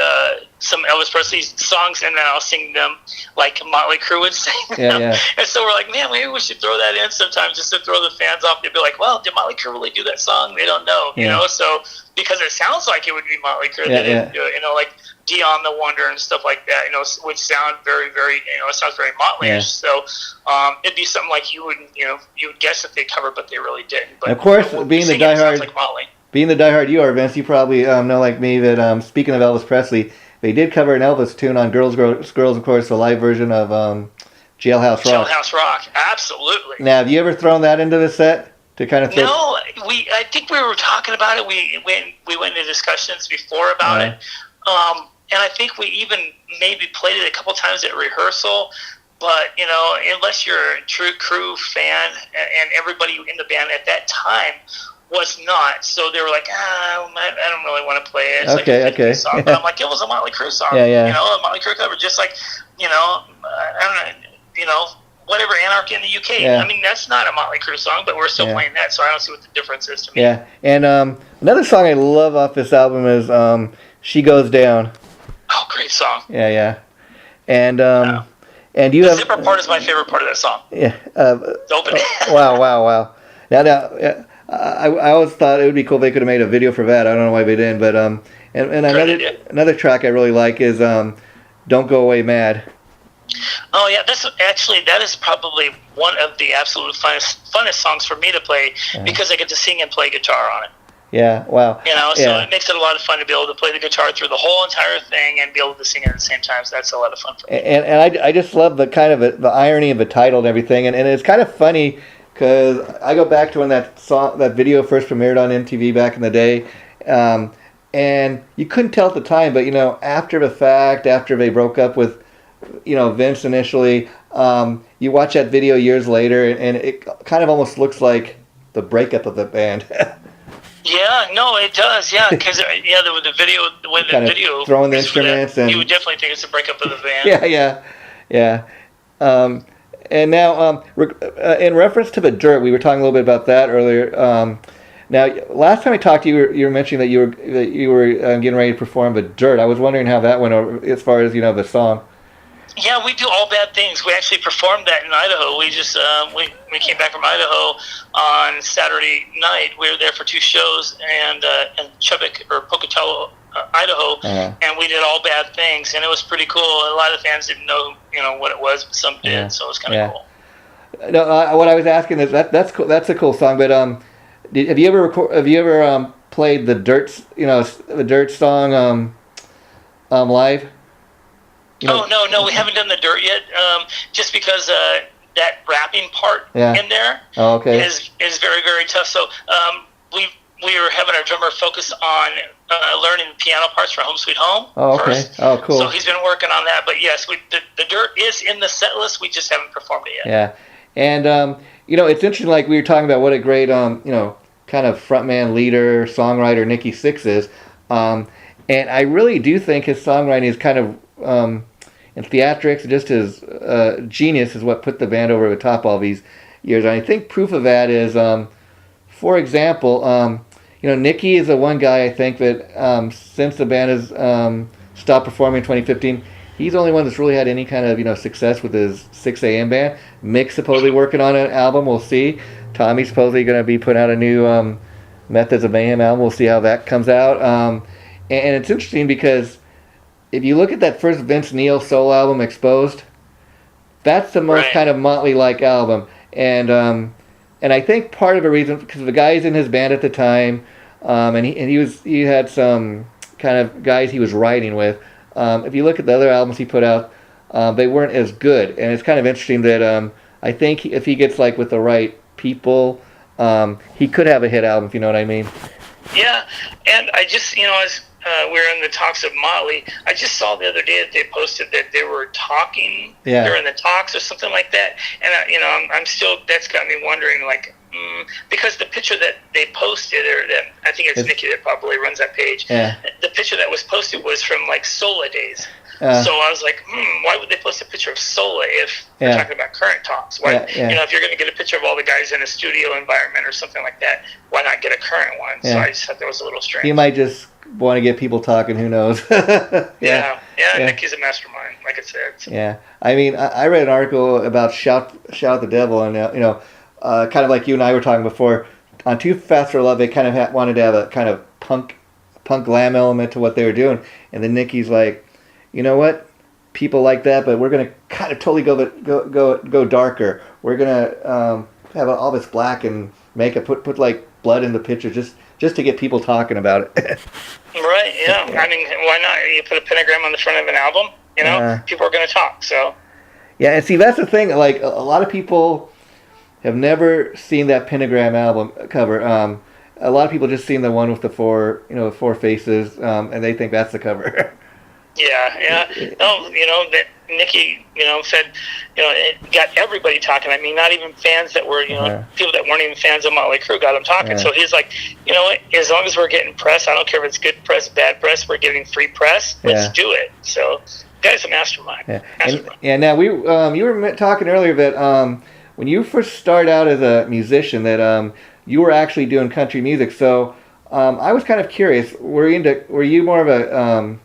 some Elvis Presley songs, and then I'll sing them like Motley Crue would sing them. Yeah. And so we're like, man, maybe we should throw that in sometimes just to throw the fans off. They'd be like, well, did Motley Crue really do that song? They don't know, So because it sounds like it would be Motley Crue, they didn't do it, like Dion the Wonder and stuff like that, would sound very, very, it sounds very Motley-ish. Yeah. So it'd be something like you would guess that they covered, but they really didn't. But of course, being the diehard, like Motley. Being the diehard you are, Vince, you probably know like me that speaking of Elvis Presley, they did cover an Elvis tune on Girls, of course, the live version of Jailhouse Rock. Jailhouse Rock, absolutely. Now, have you ever thrown that into the set to kind of? No, I think we were talking about it. We went into discussions before about it. And I think we even maybe played it a couple times at rehearsal, but, unless you're a true Crue fan, and everybody in the band at that time was not, so they were like, I don't really want to play it. It's like a 50 song. But I'm like, it was a Motley Crue song, a Motley Crue cover, just like, I don't know, whatever, Anarchy in the UK. Yeah. I mean, that's not a Motley Crue song, but we're still playing that, so I don't see what the difference is to me. Yeah, and another song I love off this album is She Goes Down. Oh, great song. Yeah. And and you the zipper part is my favorite part of that song. Yeah. The opening. Wow. Now, I always thought it would be cool if they could have made a video for that. I don't know why they didn't, but and another track I really like is Don't Go Away Mad. Oh yeah, that is probably one of the absolute funnest songs for me to play because I get to sing and play guitar on it. Yeah, wow. So it makes it a lot of fun to be able to play the guitar through the whole entire thing and be able to sing it at the same time. So that's a lot of fun for me. And I just love the kind of the irony of the title and everything. And it's kind of funny because I go back to when that video first premiered on MTV back in the day. And you couldn't tell at the time, but, after the fact, after they broke up with, Vince initially, you watch that video years later and it kind of almost looks like the breakup of the band. Yeah, no, it does. Yeah, because the video throwing the instruments, and you would definitely think it's a breakup of the band. Yeah. And now, in reference to the Dirt, we were talking a little bit about that earlier. Now, last time I talked to you, you were mentioning that you were getting ready to perform the Dirt. I was wondering how that went over, as far as the song. Yeah, we do All Bad Things. We actually performed that in Idaho. We just we came back from Idaho on Saturday night. We were there for 2 shows, and in Chubbuck or Pocatello, Idaho, and we did All Bad Things, and it was pretty cool. A lot of fans didn't know what it was, but some did, so it was kind of cool. No, what I was asking is that's cool. That's a cool song, but have you ever played the Dirt song live? No, we haven't done the Dirt yet. Just because that rapping part in there is very, very tough. So we were having our drummer focus on learning piano parts for Home Sweet Home. Oh, okay. First. Oh, cool. So he's been working on that. But yes, the Dirt is in the set list. We just haven't performed it yet. Yeah. And, it's interesting, like we were talking about what a great, kind of frontman, leader, songwriter Nikki Sixx is. And I really do think his songwriting is kind of, in theatrics, just his genius is what put the band over the top all these years. And I think proof of that is, for example, Nikki is the one guy I think that since the band has stopped performing in 2015, he's the only one that's really had any kind of success with his 6 a.m. band. Mick's supposedly working on an album. We'll see. Tommy's supposedly going to be putting out a new Methods of Mayhem album. We'll see how that comes out. And it's interesting because if you look at that first Vince Neil solo album, Exposed, that's the most kind of Motley-like album. And I think part of the reason, because the guys in his band at the time, and he had some kind of guys he was writing with. If you look at the other albums he put out, they weren't as good. And it's kind of interesting that I think if he gets with the right people, he could have a hit album, if you know what I mean. Yeah, and I just, as we're in the talks of Motley, I just saw the other day that they posted that they were talking during the talks or something like that. And, I'm still, that's got me wondering, because the picture that they posted, or that I think it's Nikki that probably runs that page, the picture that was posted was from Sola days. So I was like, why would they post a picture of Sola if they're talking about current talks? Why, if you're going to get a picture of all the guys in a studio environment or something like that, why not get a current one? So I just thought that was a little strange. He might just want to get people talking, who knows? Yeah, Nikki's a mastermind, like I said. So. Yeah, I mean, I read an article about Shout at the Devil, and kind of like you and I were talking before, on Too Fast for Love, they kind of wanted to have a kind of punk glam element to what they were doing, and then Nikki's like, you know what? People like that, but we're gonna kind of totally go darker. We're gonna have all this black and makeup, put blood in the picture, just to get people talking about it. Right? Yeah. I mean, why not? You put a pentagram on the front of an album. People are gonna talk. So. Yeah, and see, that's the thing. A lot of people have never seen that Pentagram album cover. A lot of people just seen the one with the four faces, and they think that's the cover. Yeah. No, that Nikki, said, it got everybody talking. I mean, not even fans that were, people that weren't even fans of Motley Crue got them talking. Yeah. So he's like, what? As long as we're getting press, I don't care if it's good press, bad press, we're getting free press. Let's do it. So, the guy's a mastermind. Yeah. Now you were talking earlier that when you first started out as a musician, that you were actually doing country music. So I was kind of curious. Were you more of a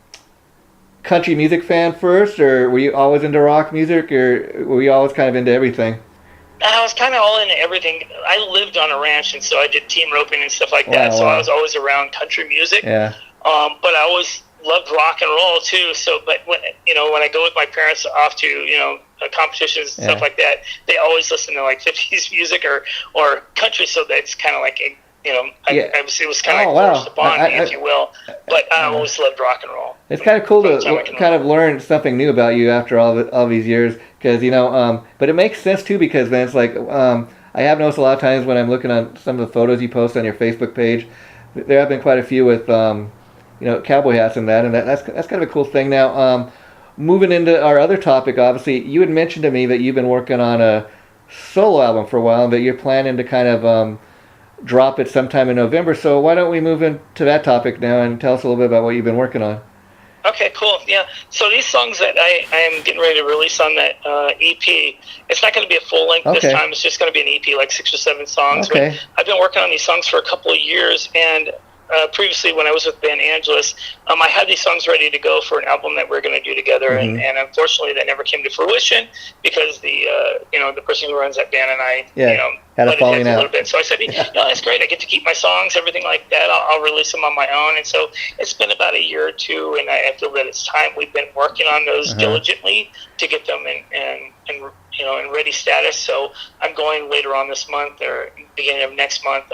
country music fan first, or were you always into rock music, or were you always kind of into everything? I was kind of all into everything. I lived on a ranch, and so I did team roping and stuff like that. So I was always around country music. Yeah. But I always loved rock and roll too. So, but when I go with my parents off to competitions and stuff like that, they always listen to 50s music or country. So that's kind of it was kind of forced upon me, if you will. But I always loved rock and roll. It's kind of cool to kind of learn something new about you after all these years, because but it makes sense too, because then it's I have noticed a lot of times when I'm looking on some of the photos you post on your Facebook page, there have been quite a few with cowboy hats and that's kind of a cool thing. Now, moving into our other topic, obviously, you had mentioned to me that you've been working on a solo album for a while, and that you're planning to kind of drop it sometime in November. So why don't we move into that topic now and tell us a little bit about what you've been working on? Okay, cool. Yeah. So these songs that I am getting ready to release on that EP, it's not going to be a full length this time. It's just going to be an EP, 6 or 7 songs. Okay. But I've been working on these songs for a couple of years, and previously when I was with Van Angelis, I had these songs ready to go for an album that we're going to do together, and unfortunately that never came to fruition because the person who runs that band and I had a falling out a little bit. So I said, that's great. I get to keep my songs, everything like that. I'll release them on my own. And so it's been about a year or two, and I feel that it's time. We've been working on those diligently to get them in ready status. So I'm going later on this month or beginning of next month.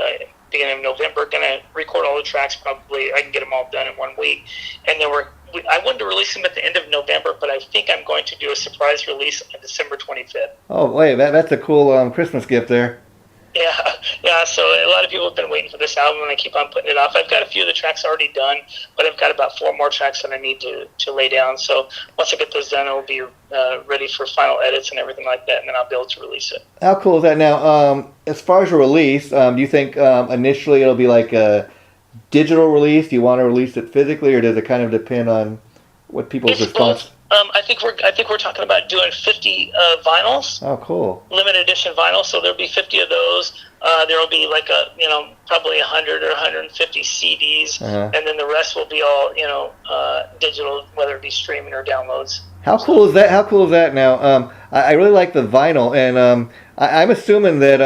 Beginning of November, going to record all the tracks. Probably I can get them all done in 1 week, and then I wanted to release them at the end of November, but I think I'm going to do a surprise release on December 25th. Oh, wait, that's a cool Christmas gift there. Yeah. So a lot of people have been waiting for this album, and I keep on putting it off. I've got a few of the tracks already done, but I've got about 4 more tracks that I need to lay down. So once I get those done, it'll be ready for final edits and everything like that, and then I'll be able to release it. How cool is that? Now, as far as a release, do you think initially it'll be like a digital release? Do you want to release it physically, or does it kind of depend on what people's response? Both. I think we're talking about doing 50 vinyls. Oh, cool! Limited edition vinyls. So there'll be 50 of those. There'll be like probably 100 or 150 CDs, and then the rest will be all digital, whether it be streaming or downloads. How cool is that? How cool is that? Now, I really like the vinyl, and I'm assuming that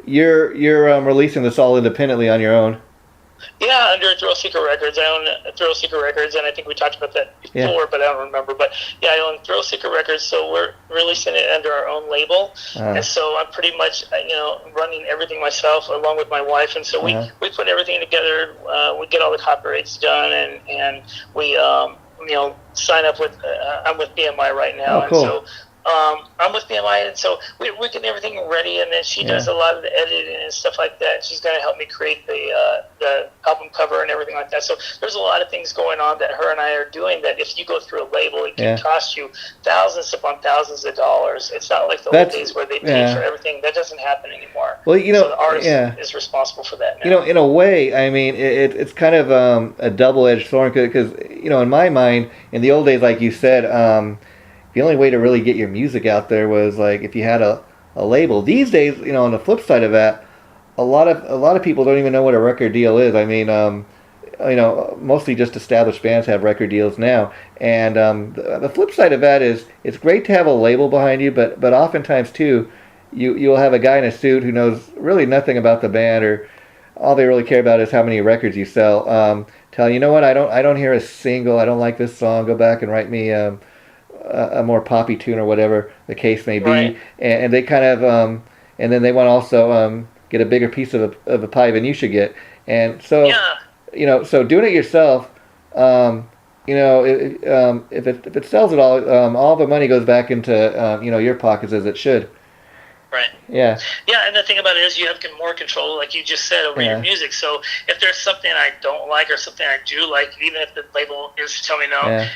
you're releasing this all independently on your own. Yeah, under Thrill Seeker Records. I own Thrill Seeker Records, and I think we talked about that before, but I don't remember. But yeah, I own Thrill Seeker Records, so we're releasing it under our own label. And so I'm pretty much, running everything myself along with my wife. And so we put everything together. We get all the copyrights done, and we, sign up with, I'm with BMI right now. Oh, cool. And so I'm with BMI, and so we get everything ready, and then she does a lot of the editing and stuff like that. She's going to help me create the album cover and everything like that. So there's a lot of things going on that her and I are doing that if you go through a label, it can cost you thousands upon thousands of dollars. It's not like the old days where they paid for everything. That doesn't happen anymore. Well, so the artist is responsible for that now. In a way, I mean, it's kind of a double-edged sword because, in my mind, in the old days, like you said, the only way to really get your music out there was like if you had a label. These days, on the flip side of that, a lot of people don't even know what a record deal is. I mean, mostly just established bands have record deals now. And the flip side of that is it's great to have a label behind you, but oftentimes too, you'll have a guy in a suit who knows really nothing about the band, or all they really care about is how many records you sell. Tell you know what, I don't hear a single. I don't like this song. Go back and write me a more poppy tune or whatever the case may be, right. and they kind of and then they want to also get a bigger piece of a pie than you should get, and so so doing it yourself, if it sells it all the money goes back into your pockets as it should. Right. Yeah. Yeah, and the thing about it is you have more control, like you just said, over your music. So if there's something I don't like or something I do like, even if the label is to tell me no,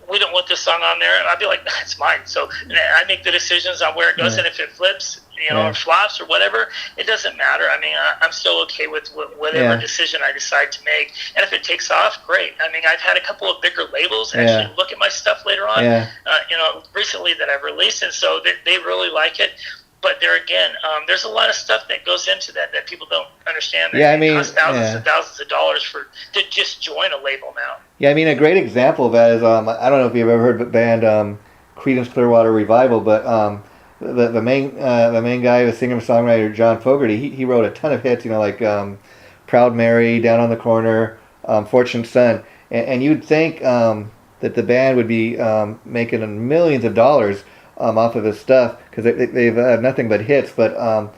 we don't want this song on there, I'll be like, it's mine. So I make the decisions on where it goes, and if it flips, or flops or whatever, it doesn't matter. I mean, I'm still okay with whatever decision I decide to make. And if it takes off, great. I mean, I've had a couple of bigger labels actually look at my stuff later on, recently that I've released, and so they really like it. But there again, there's a lot of stuff that goes into that people don't understand. That it costs thousands and thousands of dollars to just join a label now. Yeah, I mean, a great example of that is I don't know if you've ever heard of the band Creedence Clearwater Revival, but the main guy, the singer-songwriter John Fogerty, he wrote a ton of hits, like Proud Mary, Down on the Corner, Fortunate Son, and you'd think that the band would be making millions of dollars off of his stuff because they've had nothing but hits, but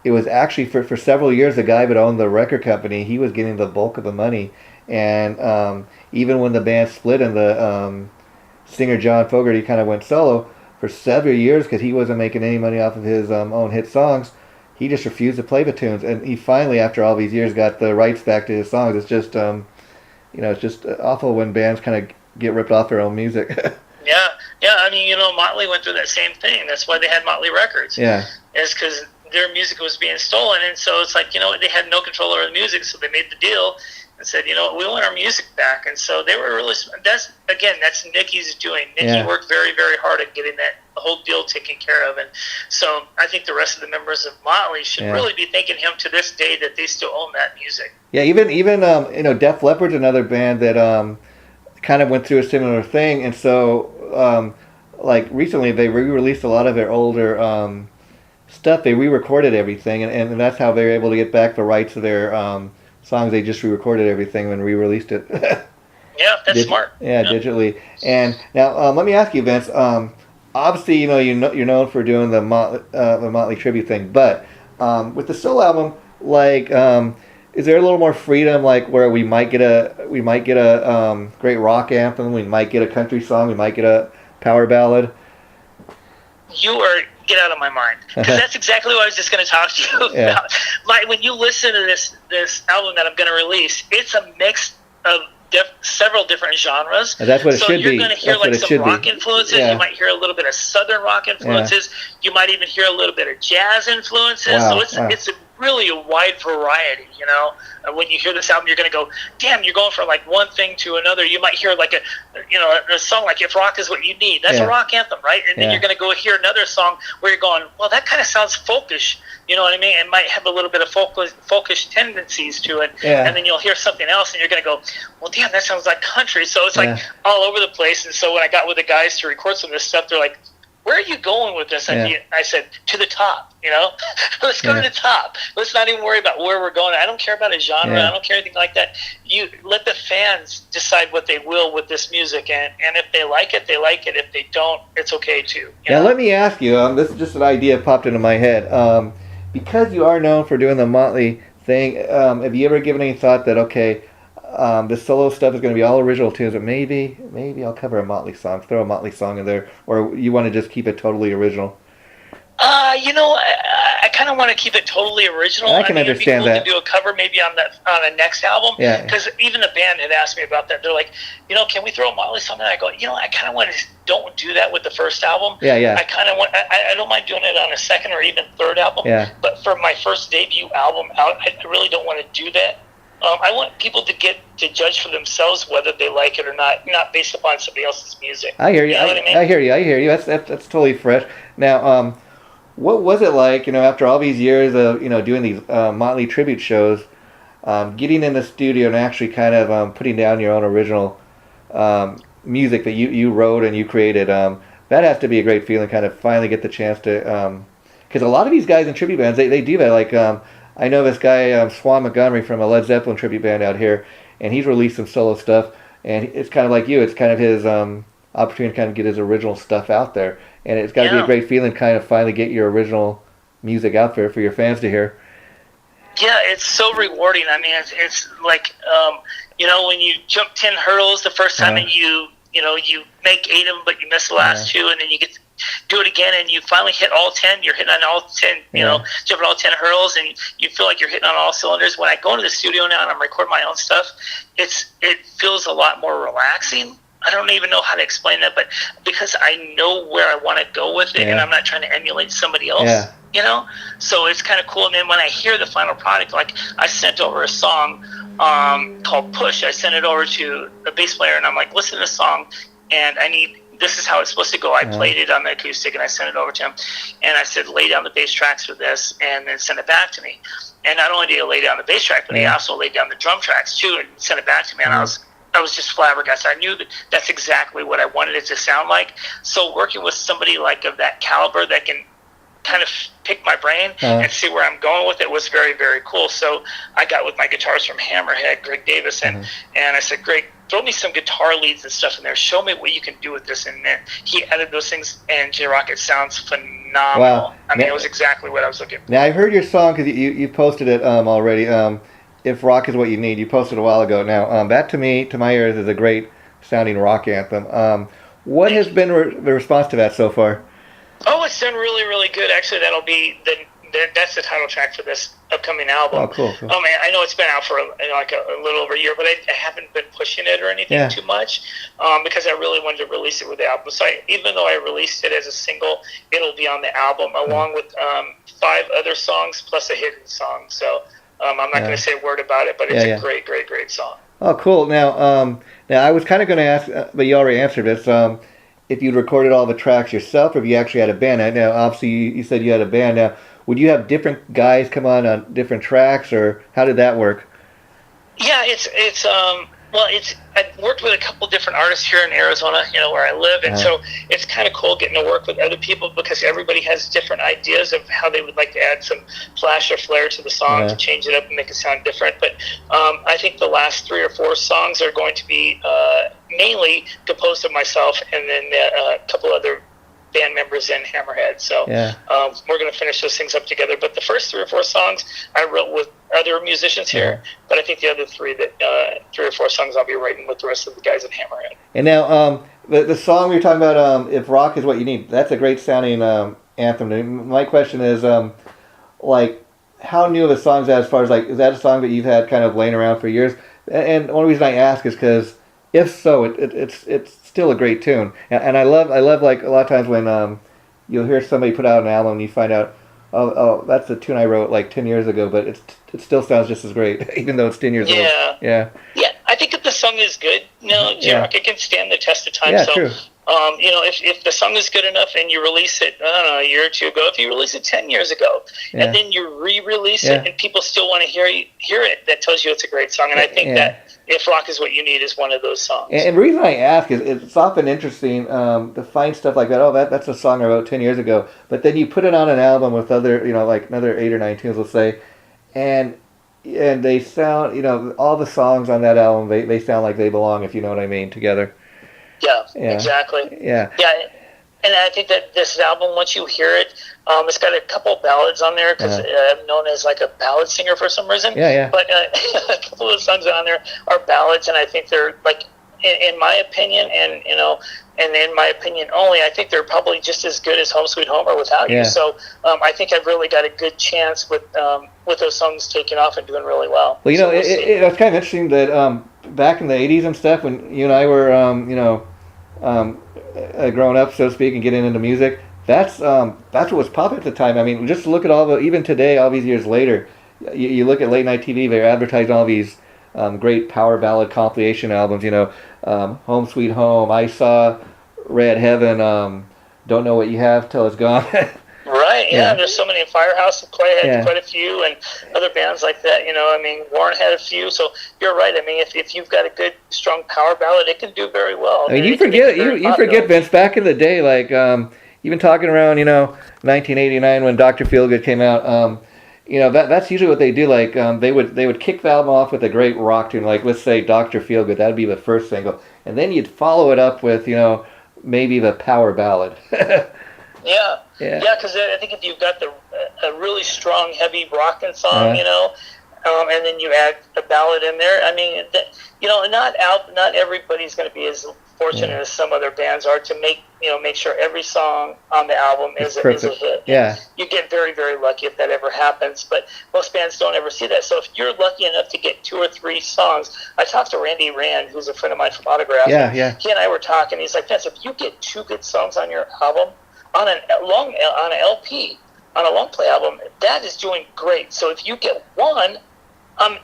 it was actually for several years the guy that owned the record company, he was getting the bulk of the money, and even when the band split and the singer John Fogerty kind of went solo for several years because he wasn't making any money off of his own hit songs, he just refused to play the tunes, and he finally, after all these years, got the rights back to his songs. It's just it's just awful when bands kind of get ripped off their own music. Yeah. I mean, Motley went through that same thing. That's why they had Motley Records. Yeah. It's because their music was being stolen, and so it's like, they had no control over the music, so they made the deal and said, we want our music back. And so they were really, that's Nicky's doing. Nicky worked very, very hard at getting that whole deal taken care of. And so I think the rest of the members of Motley should really be thanking him to this day that they still own that music. Yeah, even Def Leppard's another band that kind of went through a similar thing, and so like recently they re-released a lot of their older stuff. They re-recorded everything, and that's how they were able to get back the rights to their songs. They just re-recorded everything and re-released it. Yeah, that's smart. Yeah, digitally. And now let me ask you, Vince. Obviously, you're known for doing the Motley Tribute thing, but with the solo album, like, is there a little more freedom, like where we might get a great rock anthem, we might get a country song, we might get a power ballad? You are get out of my mind, because that's exactly what I was just going to talk to you about. Like, when you listen to this album that I'm going to release, it's a mix of several different genres. And that's what it should be. So you're going to hear like some rock influences. Yeah. You might hear a little bit of southern rock influences. You might even hear a little bit of jazz influences. Wow. So it's really a wide variety, you know. When you hear this album, you're going to go, damn, you're going from like one thing to another. You might hear like a song like If Rock Is What You Need. That's a rock anthem, right? And then you're going to go hear another song where you're going, well, that kind of sounds folkish. You know what I mean? It might have a little bit of folkish tendencies to it. Yeah. And then you'll hear something else, and you're going to go, well, damn, that sounds like country. So it's like all over the place. And so when I got with the guys to record some of this stuff, they're like, where are you going with this? I said, to the top, you know? Let's go to the top. Let's not even worry about where we're going. I don't care about a genre. I don't care anything like that. You let the fans decide what they will with this music, and if they like it, they like it. If they don't, it's okay too. Now, let me ask you, this is just an idea popped into my head. Because you are known for doing the Motley thing, have you ever given any thought that, okay, the solo stuff is going to be all original tunes, but maybe I'll cover a Motley song, throw a Motley song in there, or you want to just keep it totally original? I kind of want to keep it totally original. I can understand that. It'd be cool to do a cover maybe on a next album. Yeah. Because even the band had asked me about that. They're like, can we throw a Motley song in? I go, I kind of want to don't do that with the first album. Yeah. I kind of want. I don't mind doing it on a second or even third album. Yeah. But for my first debut album out, I really don't want to do that. I want people to get to judge for themselves whether they like it or not based upon somebody else's music. I hear you. You know what I mean? I hear you. That's totally fresh. Now, what was it like, after all these years of, doing these Motley Tribute shows, getting in the studio and actually kind of putting down your own original music that you wrote and you created? That has to be a great feeling, kind of finally get the chance to, because a lot of these guys in tribute bands, they do that. Like, I know this guy, Swan Montgomery from a Led Zeppelin tribute band out here, and he's released some solo stuff, and it's kind of like you. It's kind of his opportunity to kind of get his original stuff out there. And it's got to be a great feeling kind of finally get your original music out there for your fans to hear. Yeah, it's so rewarding. I mean, it's like, when you jump 10 hurdles the first time and you make 8 of them, but you miss the last 2, and then you get to do it again, and you finally hit all 10. You're hitting on all 10, jumping all 10 hurdles, and you feel like you're hitting on all cylinders. When I go into the studio now and I'm recording my own stuff, it feels a lot more relaxing. I don't even know how to explain that, but because I know where I want to go with it, and I'm not trying to emulate somebody else, so it's kind of cool. And then when I hear the final product, like I sent over a song called Push. I sent it over to the bass player, and I'm like, listen to the song, and this is how it's supposed to go. I played it on the acoustic, and I sent it over to him, and I said, lay down the bass tracks for this, and then send it back to me. And not only did he lay down the bass track, but he also laid down the drum tracks too, and sent it back to me, and I was just flabbergasted. I knew that's exactly what I wanted it to sound like. So working with somebody like of that caliber that can kind of pick my brain and see where I'm going with it was very, very cool. So I got with my guitarist from Hammerhead, Greg Davis, and I said, Greg, throw me some guitar leads and stuff in there. Show me what you can do with this. And then he added those things, and JROCK, it sounds phenomenal. Wow. I mean, it was exactly what I was looking for. Now, I heard your song because you posted it already. If Rock Is What You Need, you posted a while ago. Now, that to my ears is a great sounding rock anthem. What has been the response to that so far? Oh, it's done really, really good. Actually, that'll be that's the title track for this upcoming album. Oh, cool. I know it's been out for a little over a year, but I haven't been pushing it or anything too much because I really wanted to release it with the album. So even though I released it as a single, it'll be on the album along with 5 other songs plus a hidden song. So I'm not going to say a word about it, but it's a great, great, great song. Oh, cool. Now I was kind of going to ask, but you already answered this. If you recorded all the tracks yourself, or if you actually had a band. Now, obviously, you said you had a band. Now, would you have different guys come on different tracks, or how did that work? Yeah, I've worked with a couple different artists here in Arizona, where I live, and so it's kind of cool getting to work with other people because everybody has different ideas of how they would like to add some flash or flair to the song to change it up and make it sound different. But I think the last 3 or 4 songs are going to be mainly composed of myself and then a couple other band members in Hammerhead. So we're going to finish those things up together. But the first 3 or 4 songs I wrote with other musicians here, but I think the other 3 or 4 songs I'll be writing with the rest of the guys in Hammerhead. And now the song we were talking about, If Rock Is What You Need, that's a great sounding anthem. My question is, like, how new of a song is that? As far as like, is that a song that you've had kind of laying around for years? And one reason I ask is because if so, it's still a great tune. And I love like a lot of times when you'll hear somebody put out an album and you find out, oh, that's a tune I wrote like 10 years ago, but it still sounds just as great, even though it's 10 years old. Yeah. I think if the song is good, JROCK, it can stand the test of time. Yeah, so, true. If the song is good enough and you release it, I don't know, a year or two ago, if you release it 10 years ago, and then you re-release it and people still want to hear it, that tells you it's a great song. And I think that If Rock Is What You Need is one of those songs. And the reason I ask is it's often interesting to find stuff like that. Oh, that's a song I wrote 10 years ago. But then you put it on an album with other, like another 8 or 9 tunes, let's say, and they sound, all the songs on that album, they sound like they belong, if you know what I mean, together. Yeah, exactly. Yeah. And I think that this album, once you hear it, it's got a couple ballads on there because I'm known as like a ballad singer for some reason. But a couple of songs on there are ballads, and I think they're like, in my opinion, and in my opinion only, I think they're probably just as good as Home Sweet Home or Without You. So I think I've really got a good chance with those songs taking off and doing really well. Well, it's kind of interesting that back in the 80s and stuff, when you and I were, growing up, so to speak, and getting into music, that's what was popping at the time. I mean, just look at even today, all these years later, you look at late night TV, they're advertising all these great power ballad compilation albums, Home Sweet Home, I Saw Red Heaven, Don't Know What You Have Till It's Gone. Right, there's so many. Firehouse had quite a few, and other bands like that, Warren had a few, so you're right. I mean, if you've got a good, strong power ballad, it can do very well. I mean, you forget, Vince, back in the day, like, even talking around, 1989 when Dr. Feelgood came out, that's usually what they do. Like, they would kick the album off with a great rock tune, like, let's say Dr. Feelgood, that'd be the first single, and then you'd follow it up with, maybe the power ballad. Because I think if you've got a really strong, heavy rockin' song, and then you add a ballad in there, I mean, not everybody's going to be as fortunate as some other bands are to make sure every song on the album is a hit. You get very, very lucky if that ever happens, but most bands don't ever see that. So if you're lucky enough to get 2 or 3 songs, I talked to Randy Rand, who's a friend of mine from Autograph. He and I were talking. He's like, Vince, if you get 2 good songs on your album, on an LP, on a long play album, that is doing great. So if you get 1,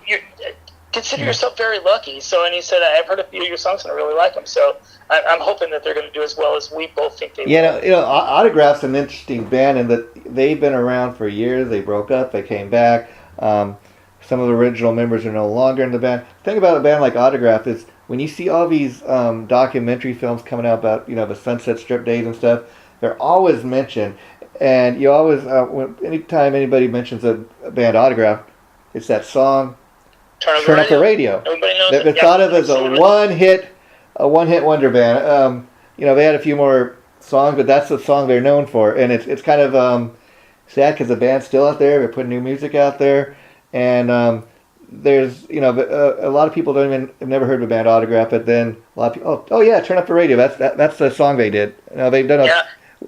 you consider yourself very lucky. So, and he said, I've heard a few of your songs and I really like them. So I'm hoping that they're going to do as well as we both think they will. Autograph's an interesting band in that they've been around for years. They broke up, they came back. Some of the original members are no longer in the band. The thing about a band like Autograph is when you see all these documentary films coming out about the Sunset Strip days and stuff, they're always mentioned, and you always, anytime anybody mentions a band Autograph, it's that song, Turn Up the Radio. Everybody knows They're thought of as a one-hit wonder band. They had a few more songs, but that's the song they're known for, and it's kind of sad because the band's still out there. They're putting new music out there, and there's a lot of people have never heard of a band Autograph, but then a lot of people, Turn Up the Radio. That's the song they did.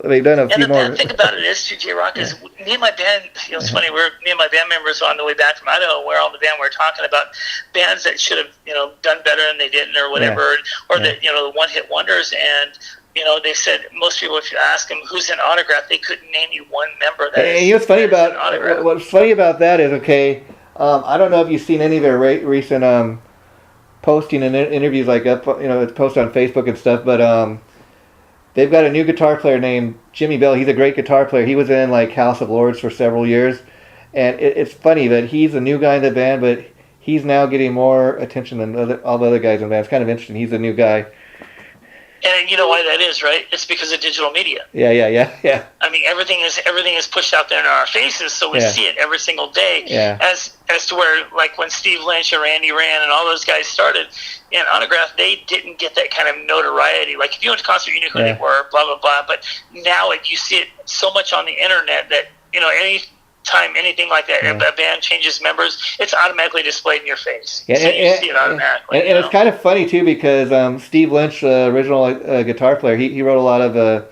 They've done a few more. And the thing about it is, JROCK, is me and my band, it's funny, me and my band members on the way back from Idaho, we're all in the band, we're talking about bands that should have, done better and they didn't or whatever, or that, the one-hit wonders, and, they said, most people, if you ask them who's in Autograph, they couldn't name you one member what's funny about that is, I don't know if you've seen any of their recent posting and interviews like up, it's posted on Facebook and stuff, but they've got a new guitar player named Jimmy Bell. He's a great guitar player. He was in like House of Lords for several years. And it's funny that he's a new guy in the band, but he's now getting more attention than all the other guys in the band. It's kind of interesting. He's a new guy. And you know why that is, right? It's because of digital media. Yeah. I mean, everything is pushed out there in our faces, so we see it every single day. As to where, like, when Steve Lynch and Randy Rand and all those guys started in Autograph, they didn't get that kind of notoriety. Like, if you went to a concert, you knew who they were, blah, blah, blah. But now you see it so much on the internet that, any time anything like that, if a band changes members, it's automatically displayed in your face. You see it automatically. And it's kind of funny, too, because Steve Lynch, original guitar player, he wrote a lot of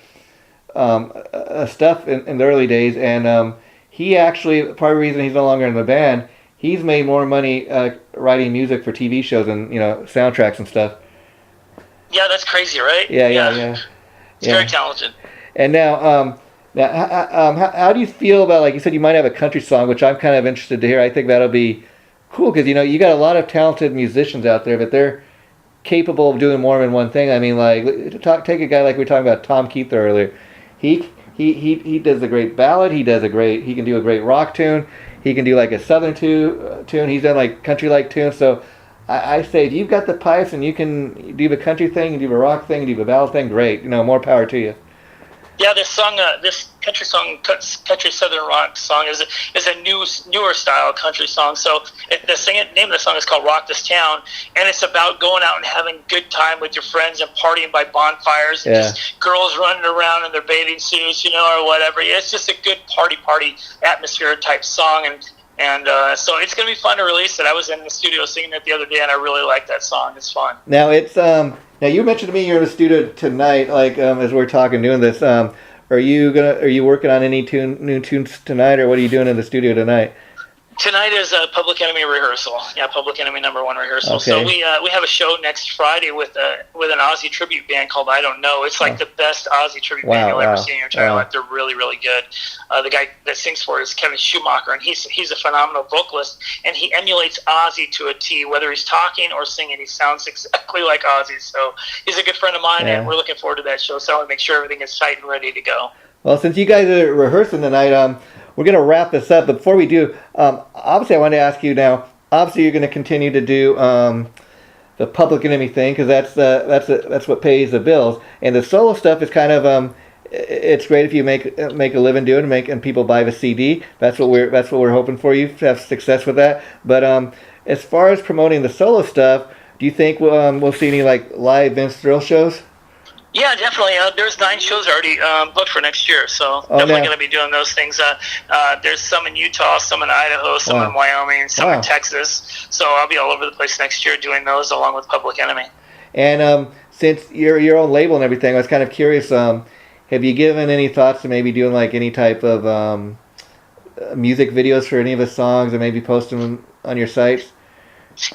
stuff in the early days, and he actually, part of the reason he's no longer in the band, he's made more money writing music for TV shows and soundtracks and stuff. Yeah, that's crazy, right? Yeah. He's very talented. And now, how do you feel about, like you said, you might have a country song, which I'm kind of interested to hear. I think that'll be cool because you got a lot of talented musicians out there, but they're capable of doing more than one thing. I mean, like take a guy like we were talking about, Tom Keith earlier. He does a great ballad. He can do a great rock tune. He can do like a southern tune. He's done like country-like tunes. So I say, if you've got the pipes and you can do the country thing, do the rock thing, do the ballad thing, great. More power to you. Yeah, this song, this country southern rock song is a newer style country song. So the name of the song is called "Rock This Town," and it's about going out and having a good time with your friends and partying by bonfires, and just girls running around in their bathing suits, or whatever. It's just a good party atmosphere type song, and so it's gonna be fun to release it. I was in the studio singing it the other day, and I really like that song. It's fun. Now it's Now you mentioned to me you're in the studio tonight, like as we're talking, doing this. Are you working on any new tunes tonight, or what are you doing in the studio tonight? Tonight is a Public Enemy rehearsal. Yeah, Public Enemy #1 rehearsal. Okay. So we have a show next Friday with an Ozzy tribute band called I Don't Know. It's like the best Ozzy tribute band you'll ever see in your entire life. They're really, really good. The guy that sings for it is Kevin Schumacher, and he's a phenomenal vocalist, and he emulates Ozzy to a T. Whether he's talking or singing, he sounds exactly like Ozzy. So he's a good friend of mine, and we're looking forward to that show. So I want to make sure everything is tight and ready to go. Well, since you guys are rehearsing tonight, we're going to wrap this up, but before we do, obviously I want to ask you now, obviously you're going to continue to do the Public Enemy thing, because that's what pays the bills, and the solo stuff is kind of, it's great if you make a living doing it, and people buy the CD. That's what we're hoping for you, to have success with that. But as far as promoting the solo stuff, do you think we'll see any like live Vince Thrill shows? Yeah, definitely. There's 9 shows already booked for next year, so definitely going to be doing those things. There's some in Utah, some in Idaho, some in Wyoming, some in Texas. So I'll be all over the place next year doing those along with Public Enemy. And since you're your own label and everything, I was kind of curious, have you given any thoughts to maybe doing like any type of music videos for any of the songs and maybe posting them on your sites?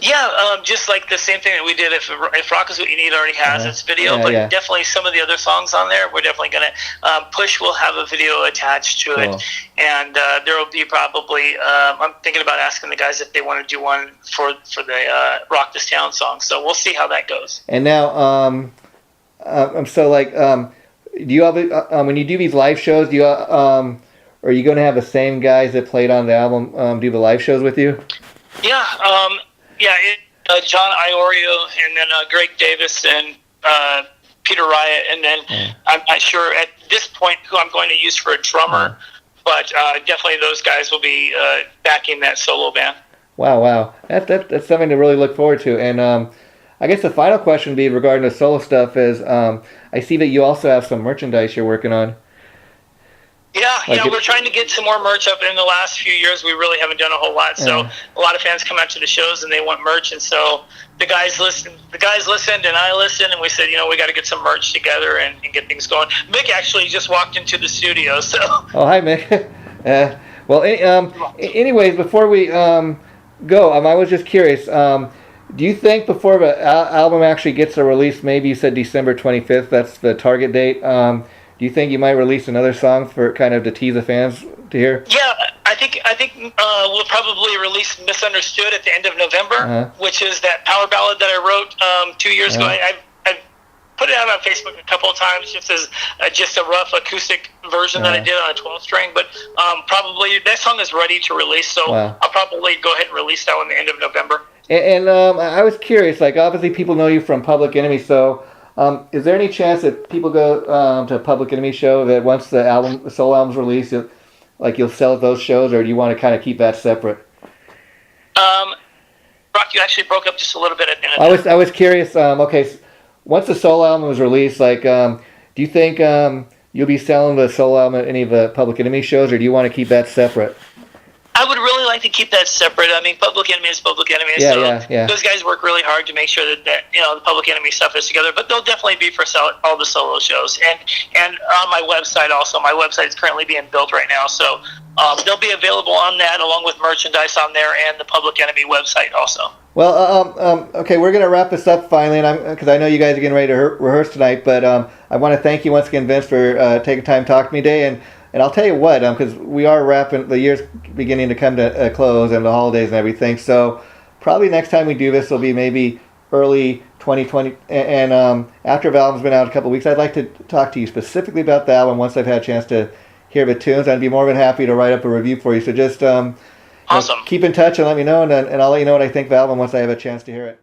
Yeah, just like the same thing that we did. If Rock Is What You Need already has its video, but definitely some of the other songs on there, we're definitely going to push. We'll have a video attached to it, and there will be probably. I'm thinking about asking the guys if they want to do one for the "Rock This Town" song. So we'll see how that goes. And now, so like, do you have when you do these live shows? Do you are you going to have the same guys that played on the album do the live shows with you? Yeah. John Iorio, and then Greg Davis, and Peter Riot, and then I'm not sure at this point who I'm going to use for a drummer, but definitely those guys will be backing that solo band. Wow. That's something to really look forward to. And I guess the final question would be regarding the solo stuff is, I see that you also have some merchandise you're working on. Yeah, we're trying to get some more merch up. In the last few years, we really haven't done a whole lot. So a lot of fans come out to the shows and they want merch, and so the guys listened, and I listened, and we said, we got to get some merch together and get things going. Mick actually just walked into the studio, so. Oh, hi, Mick. Well, anyways, before we go, I was just curious. Do you think before the album actually gets a release, maybe you said December 25th, that's the target date, do you think you might release another song for kind of to tease the fans to hear? Yeah, I think we'll probably release "Misunderstood" at the end of November, which is that power ballad that I wrote 2 years ago. I've put it out on Facebook a couple of times just as just a rough acoustic version that I did on a 12-string. But probably that song is ready to release, so I'll probably go ahead and release that one at the end of November. And I was curious, like obviously people know you from Public Enemy, so. Is there any chance that people go to a Public Enemy show that once the solo album's released, you'll sell at those shows, or do you want to kind of keep that separate? Rock, you actually broke up just a little bit at the end. I was curious. Okay, so once the solo album was released, do you think you'll be selling the solo album at any of the Public Enemy shows, or do you want to keep that separate? I would really like like to keep that separate. I mean, Public Enemy is Public Enemy. Those guys work really hard to make sure that the Public Enemy stuff is together. But they'll definitely be for all the solo shows. And on my website also. My website is currently being built right now, so they'll be available on that along with merchandise on there and the Public Enemy website also. Well, okay, we're going to wrap this up finally, and because I know you guys are getting ready to rehearse tonight, but I want to thank you once again, Vince, for taking time to talk to me today. And I'll tell you what, because we are wrapping, the year's beginning to come to a close and the holidays and everything, so probably next time we do this will be maybe early 2020, and after the album's been out a couple of weeks, I'd like to talk to you specifically about the album once I've had a chance to hear the tunes. I'd be more than happy to write up a review for you, so just... Awesome. Keep in touch and let me know, and I'll let you know what I think of the album once I have a chance to hear it.